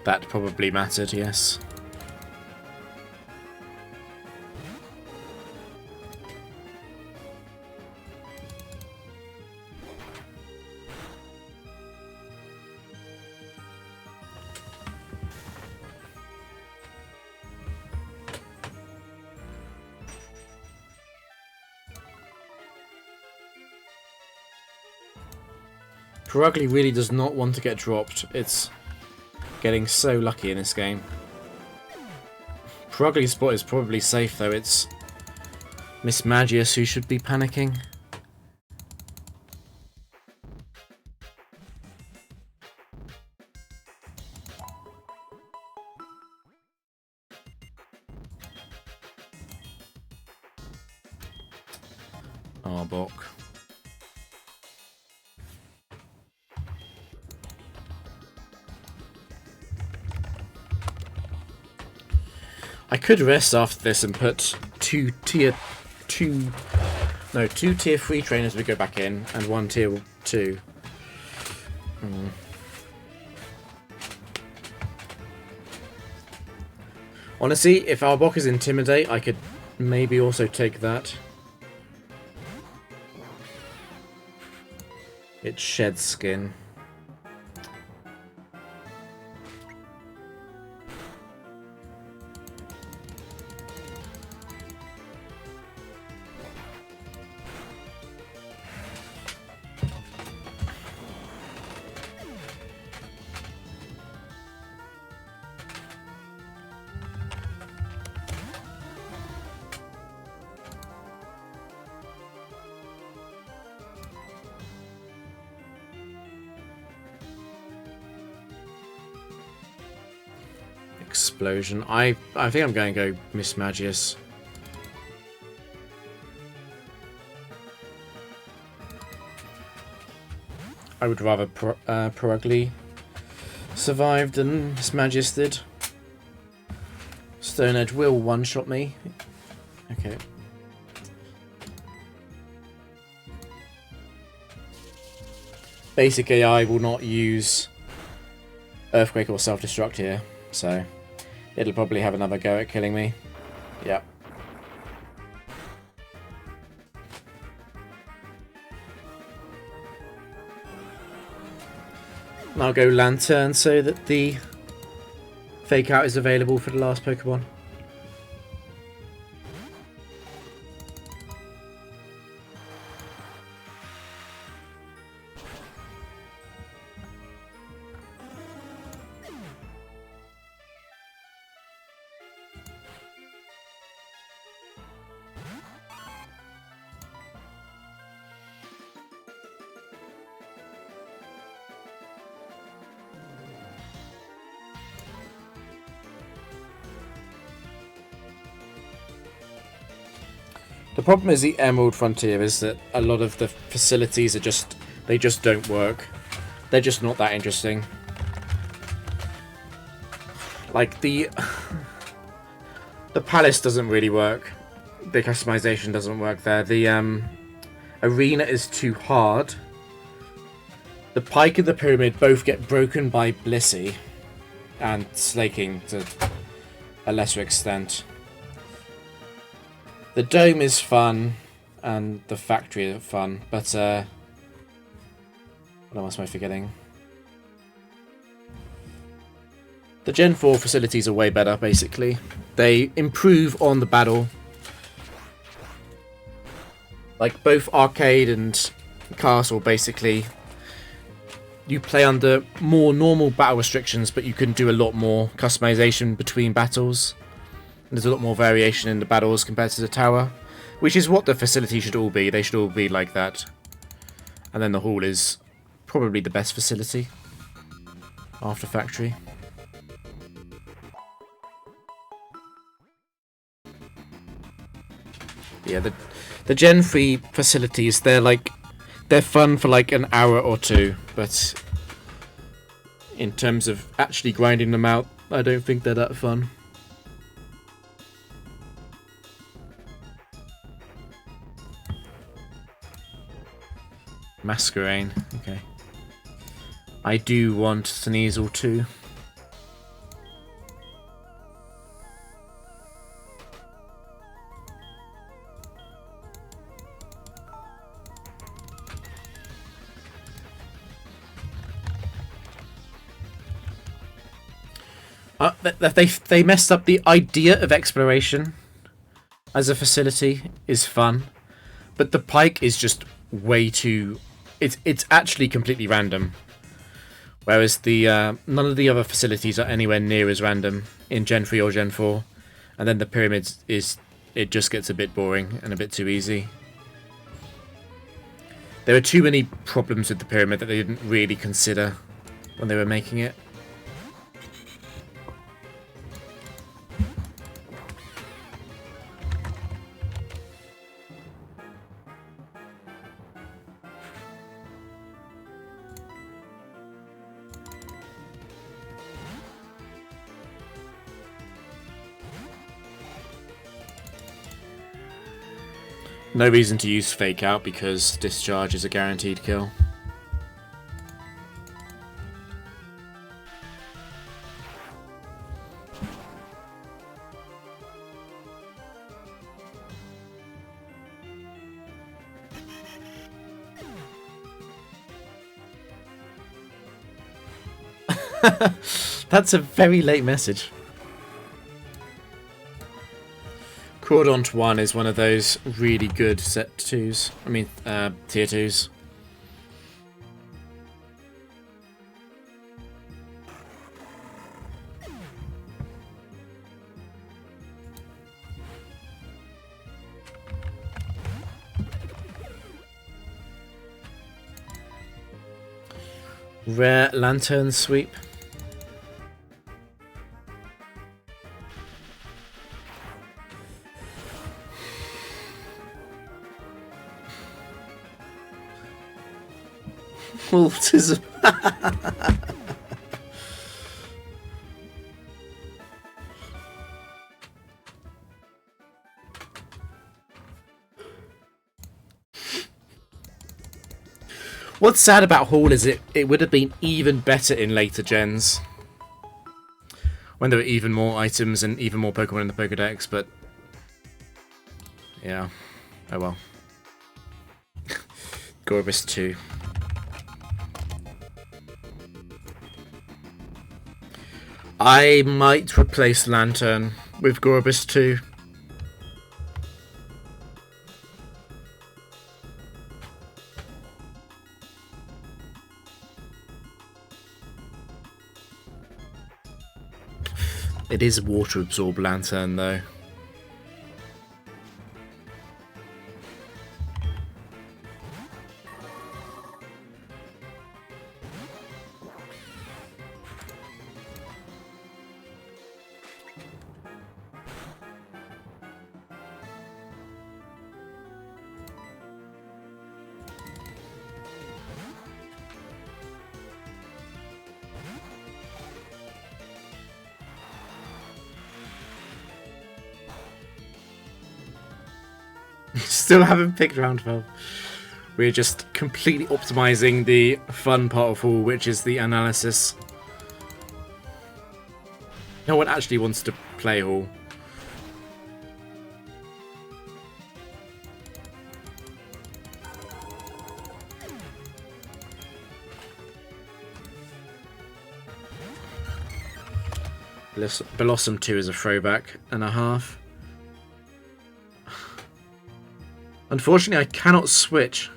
That probably mattered, yes. Perugly really does not want to get dropped. It's getting so lucky in this game. Perugly's spot is probably safe though. It's Miss Magius who should be panicking. Arbok. I could rest after this and put two tier 3 trainers we go back in and one tier 2. Honestly, if Arbok is Intimidate, I could maybe also take that. It sheds skin. Explosion. I think I'm going to go Miss Magius. I would rather Perugly survive than Miss Magius did. Stone Edge will one-shot me. Okay. Basic AI will not use Earthquake or Self-Destruct here, so it'll probably have another go at killing me. Yep. I'll go Lantern so that the Fake Out is available for the last Pokemon. The problem is the Emerald Frontier is that a lot of the facilities are they just don't work. They're just not that interesting. Like the palace doesn't really work. The customization doesn't work there. The arena is too hard. The Pike and the Pyramid both get broken by Blissey and Slaking to a lesser extent. The Dome is fun, and the Factory are fun, but what else am I forgetting? The Gen 4 facilities are way better, basically. They improve on the battle. Like, both Arcade and Castle, basically, you play under more normal battle restrictions, but you can do a lot more customization between battles. There's a lot more variation in the battles compared to the tower, which is what the facility should all be. They should all be like that. And then the hall is probably the best facility after Factory. Yeah, the Gen 3 facilities, they're fun for like an hour or two, but in terms of actually grinding them out, I don't think they're that fun. Masquerain, okay. I do want Sneasel too. They messed up the idea of exploration as a facility is fun, but the Pike is just way too. It's actually completely random, whereas the none of the other facilities are anywhere near as random in Gen 3 or Gen 4, and then the Pyramids it just gets a bit boring and a bit too easy. There are too many problems with the Pyramid that they didn't really consider when they were making it. No reason to use Fake Out because Discharge is a guaranteed kill. That's a very late message. Crawdont 1 is one of those really good set 2s. I mean, tier 2s. Rare Lantern Sweep. Autism. What's sad about Hall is it would have been even better in later gens. When there were even more items and even more Pokemon in the Pokedex, but... yeah. Oh well. Gorbis 2. I might replace Lantern with Gorbis 2. It is water absorb Lantern though. Still haven't picked round 12. We're just completely optimizing the fun part of Hall, which is the analysis. No one actually wants to play Hall. Blossom 2 is a throwback and a half. Unfortunately, I cannot switch.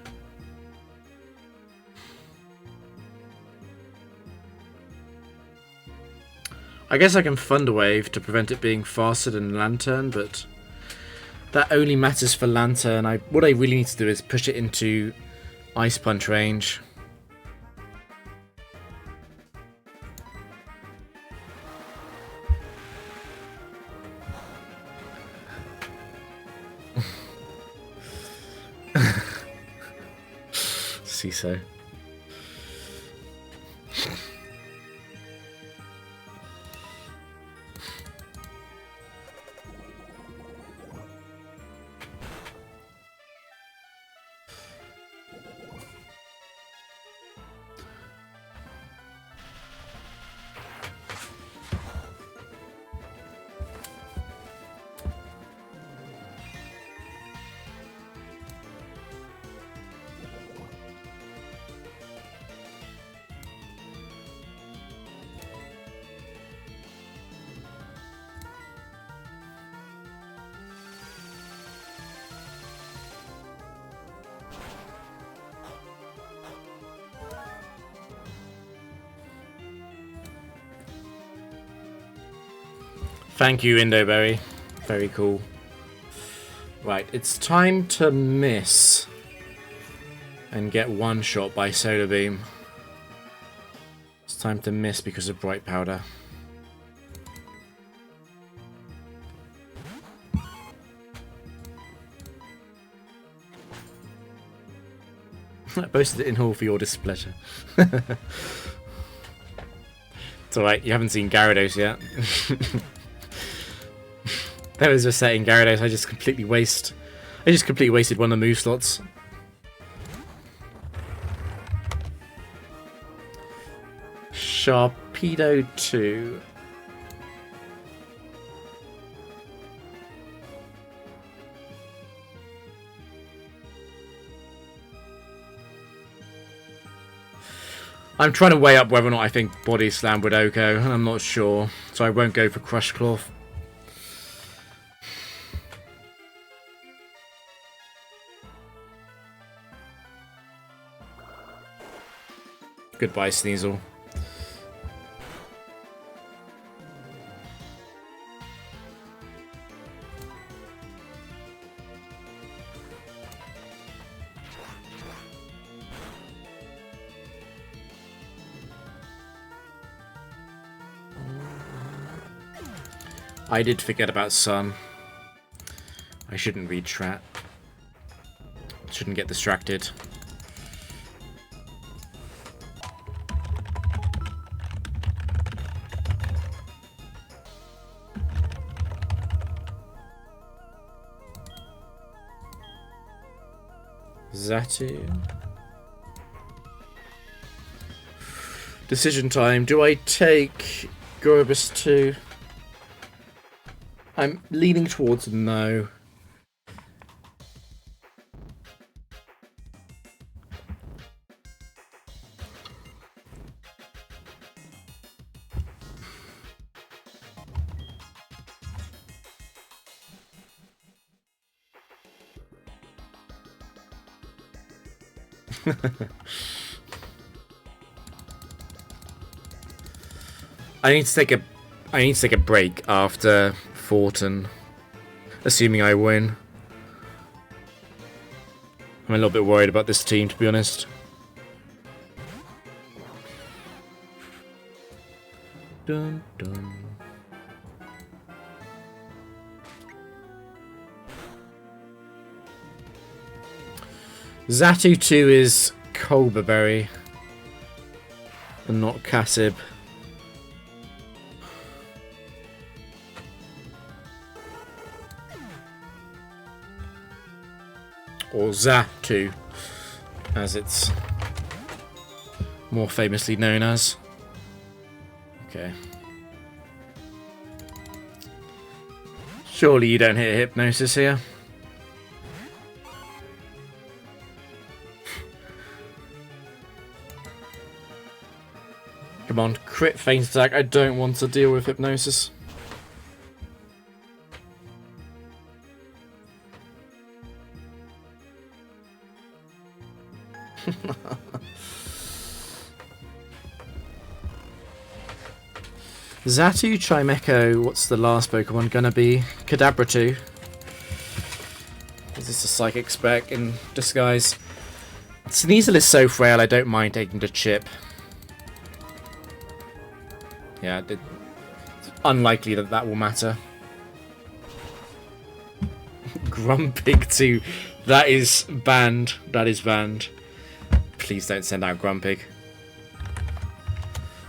I guess I can Thunder Wave to prevent it being faster than Lantern, but that only matters for Lantern. What I really need to do is push it into Ice Punch range. See so. Thank you, Indoberry. Very cool. Right, it's time to miss and get one shot by Solar Beam. It's time to miss because of Bright Powder. I posted it in Hall for your displeasure. It's alright, you haven't seen Gyarados yet. That was just setting Gyarados. I just completely wasted one of the move slots. Sharpedo 2. I'm trying to weigh up whether or not I think Body Slam would OHKO, and I'm not sure, so I won't go for Crush Cloth. Goodbye, Sneasel. I did forget about Sun. I shouldn't read Strat. Shouldn't get distracted. Zatu. Decision time. Do I take Gorobus 2? I'm leaning towards no. I need to take a break after Fortin, assuming I win. I'm a little bit worried about this team, to be honest. Dun, dun. Zatu 2 is Cobra Berry and not Kasib. Or Zatu, as it's more famously known as. Okay. Surely you don't hit Hypnosis here. Come on, crit feint attack. I don't want to deal with Hypnosis. Zatu, Chimecho, what's the last Pokemon gonna be? Kadabra 2. Is this a Psychic Spec in disguise? Sneasel is so frail, I don't mind taking the chip. Yeah, it's unlikely that that will matter. Grumpig 2. That is banned. That is banned. Please don't send out Grumpig.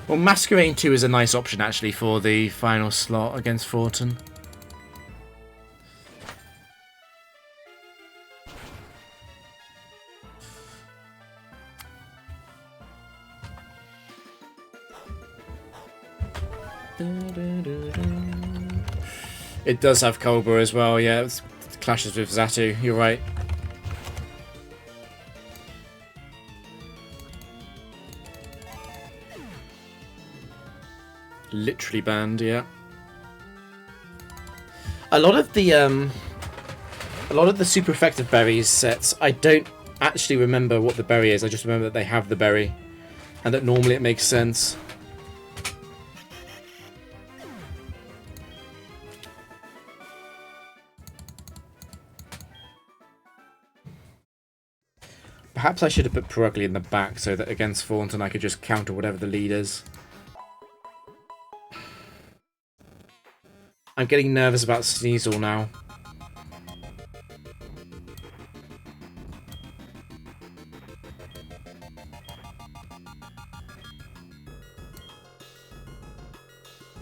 Well, Masquerain 2 is a nice option, actually, for the final slot against Fortin. It does have Cobra as well, yeah. It clashes with Zatu, you're right. Literally banned, yeah. A lot of the super effective berries sets, I don't actually remember what the berry is. I just remember that they have the berry, and that normally it makes sense. Perhaps I should have put Perugly in the back so that against Thornton I could just counter whatever the lead is. I'm getting nervous about Sneasel now.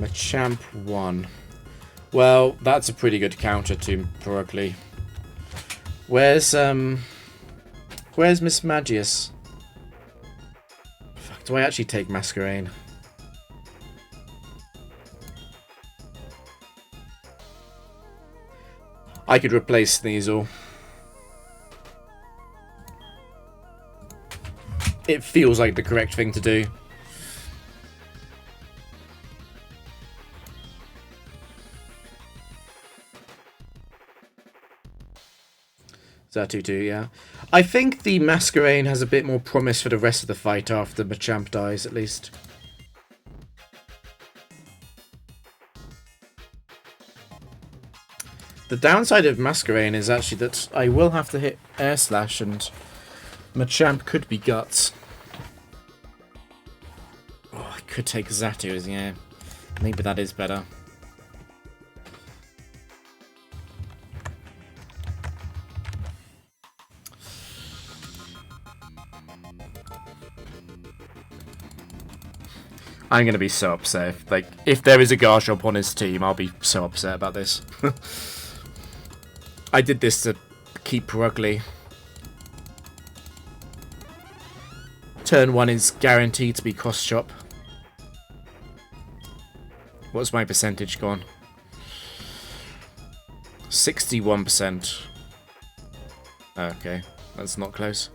Machamp 1. Well, that's a pretty good counter to Perugly. Where's Miss Magius? Fuck, do I actually take Masquerain? I could replace Sneasel. It feels like the correct thing to do. Zatu 2, yeah. I think the Masquerain has a bit more promise for the rest of the fight after Machamp dies, at least. The downside of Masquerain is actually that I will have to hit Air Slash and Machamp could be Guts. Oh, I could take Zatu, yeah. Maybe that is better. I'm going to be so upset. Like, if there is a Garchomp on his team, I'll be so upset about this. I did this to keep Perugly. Turn 1 is guaranteed to be cross chop. What's my percentage gone? 61%. Okay, that's not close.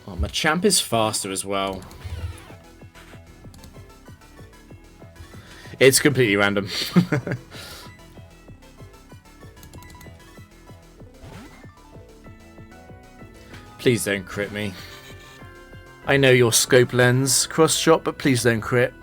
Oh, my champ is faster as well. It's completely random. Please don't crit me. I know your scope lens cross shot, but please don't crit.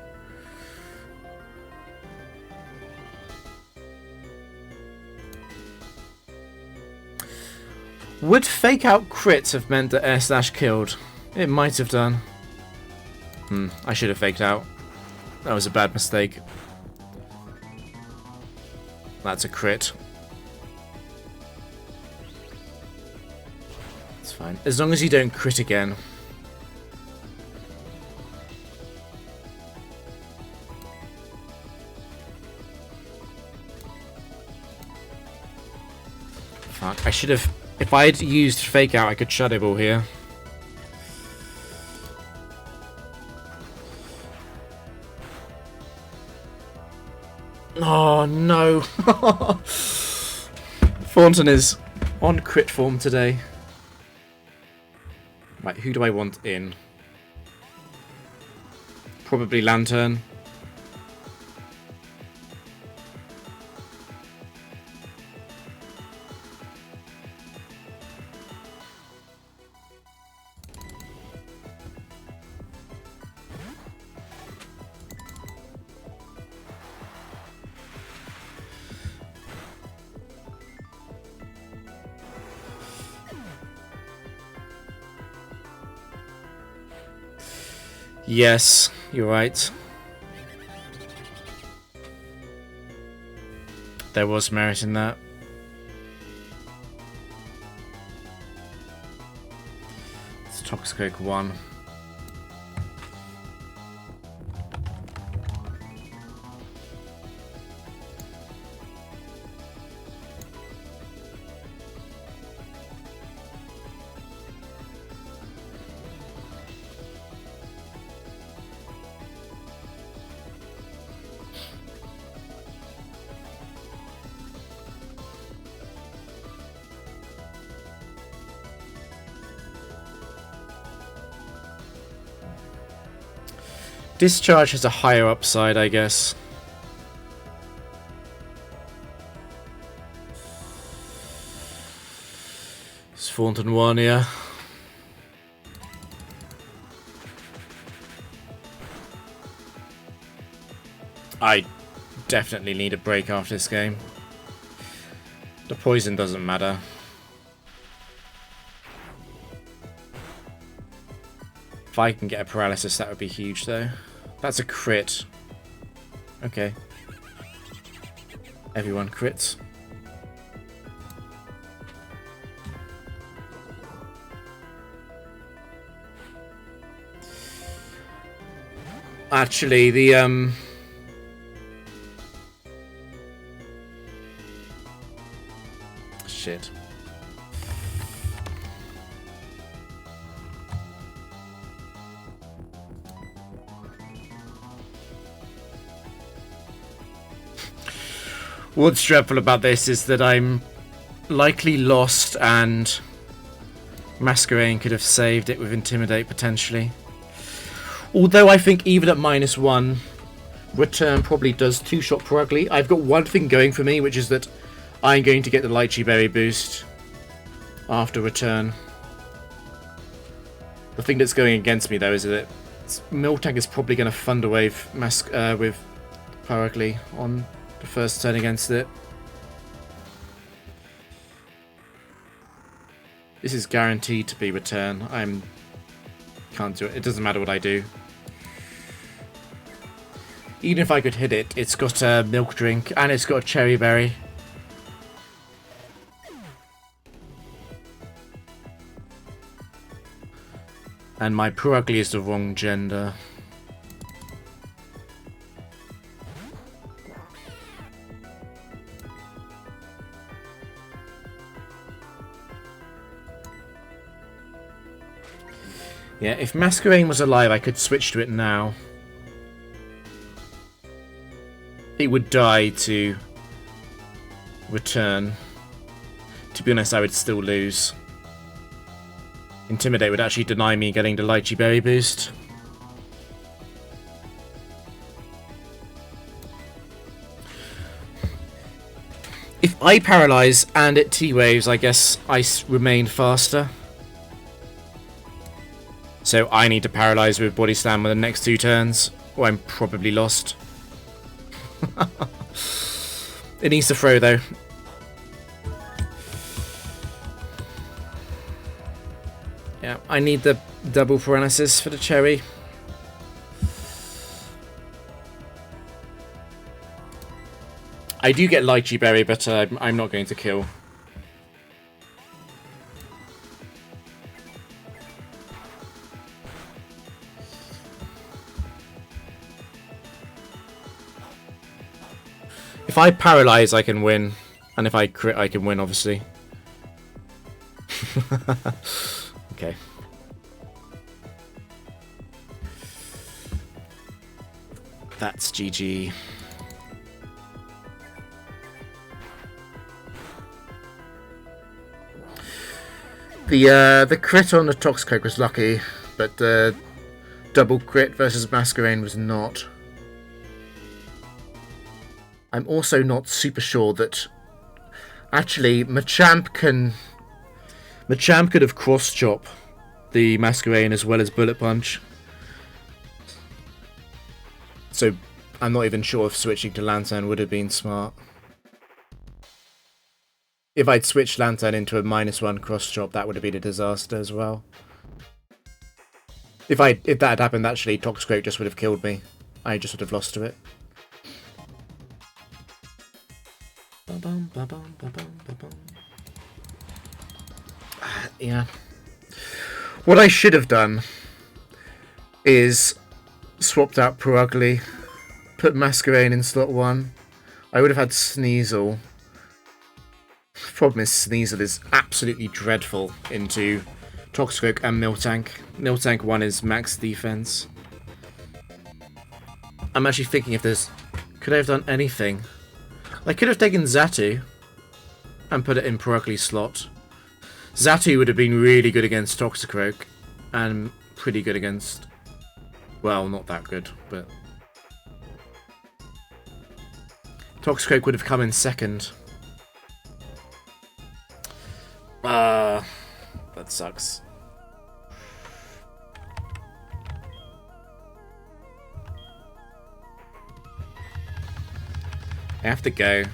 Would fake out crits have meant that air slash killed? It might have done. I should have faked out. That was a bad mistake. That's a crit. It's fine. As long as you don't crit again. Fuck, I should have... If I had used fake out, I could shadow ball here. Oh no! Thornton is on crit form today. Right, who do I want in? Probably Lantern. Yes, you're right. There was merit in that. It's Toxic 1. Discharge has a higher upside, I guess. It's Thornton 1, yeah. I definitely need a break after this game. The poison doesn't matter. If I can get a paralysis, that would be huge, though. That's a crit. Okay. Everyone crits. Actually, the shit. What's dreadful about this is that I'm likely lost and Masquerade could have saved it with Intimidate potentially. Although I think even at -1, Return probably does 2-shot per ugly. I've got one thing going for me, which is that I'm going to get the Lychee Berry boost after Return. The thing that's going against me though is that Miltank is probably going to fund away with Parugly on the first turn against it. This is guaranteed to be Return. Can't do it. It doesn't matter what I do. Even if I could hit it, it's got a Milk Drink and it's got a Cherry Berry. And my Parugly is the wrong gender. Yeah, if Masquerain was alive, I could switch to it now. It would die to return. To be honest, I would still lose. Intimidate would actually deny me getting the Lychee Berry boost. If I paralyze and it T-waves, I guess I remain faster. So I need to paralyze with Body Slam with the next 2 turns, or I'm probably lost. It needs to throw though. Yeah, I need the double paralysis for the cherry. I do get Lychee Berry, but I'm not going to kill. If I paralyze, I can win. And if I crit, I can win, obviously. Okay. That's GG. The crit on the Toxicroak was lucky, but the double crit versus Masquerain was not. I'm also not super sure that actually Machamp could have cross chop the Masquerain as well as Bullet Punch. So I'm not even sure if switching to Lantern would have been smart. If I'd switched Lantern into a -1 cross chop, that would have been a disaster as well. If that had happened, actually, Toxicroak just would have killed me. I just would have lost to it. Yeah. What I should have done is swapped out Purugly, put Masquerain in slot 1. I would have had Sneasel. Problem is, Sneasel is absolutely dreadful into Toxicroak and Miltank. Miltank 1 is max defense. I'm actually thinking if there's... Could I have done anything? I could have taken Xatu and put it in Purugly slot. Xatu would have been really good against Toxicroak and pretty good against... Well, not that good, but... Toxicroak would have come in second. That sucks. I have to go.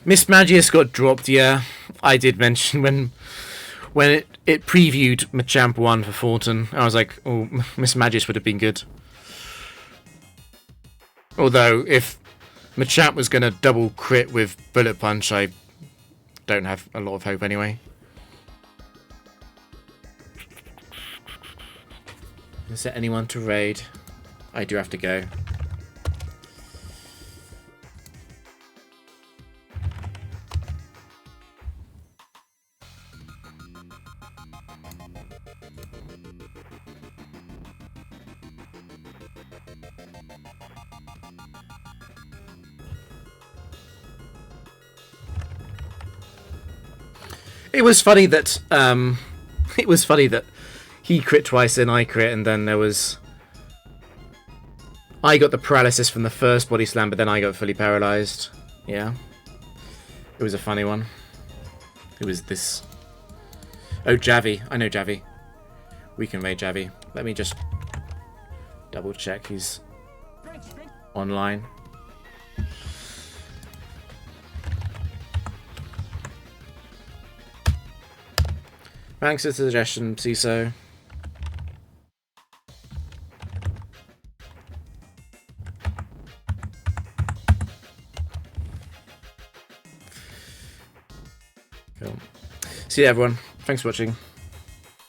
Miss Magius got dropped, yeah. I did mention when it previewed Machamp 1 for Fortin. I was like, oh, Miss Magius would have been good. Although, if Machamp was going to double crit with Bullet Punch, I don't have a lot of hope anyway. Is there anyone to raid? I do have to go. It was funny that he crit twice and I crit, and then there was... I got the paralysis from the first body slam, but then I got fully paralyzed. Yeah. It was a funny one. Who was this? Oh, Javi. I know Javi. We can raid Javi. Let me just double check he's online. Thanks for the suggestion, CISO. Cool. See you everyone. Thanks for watching.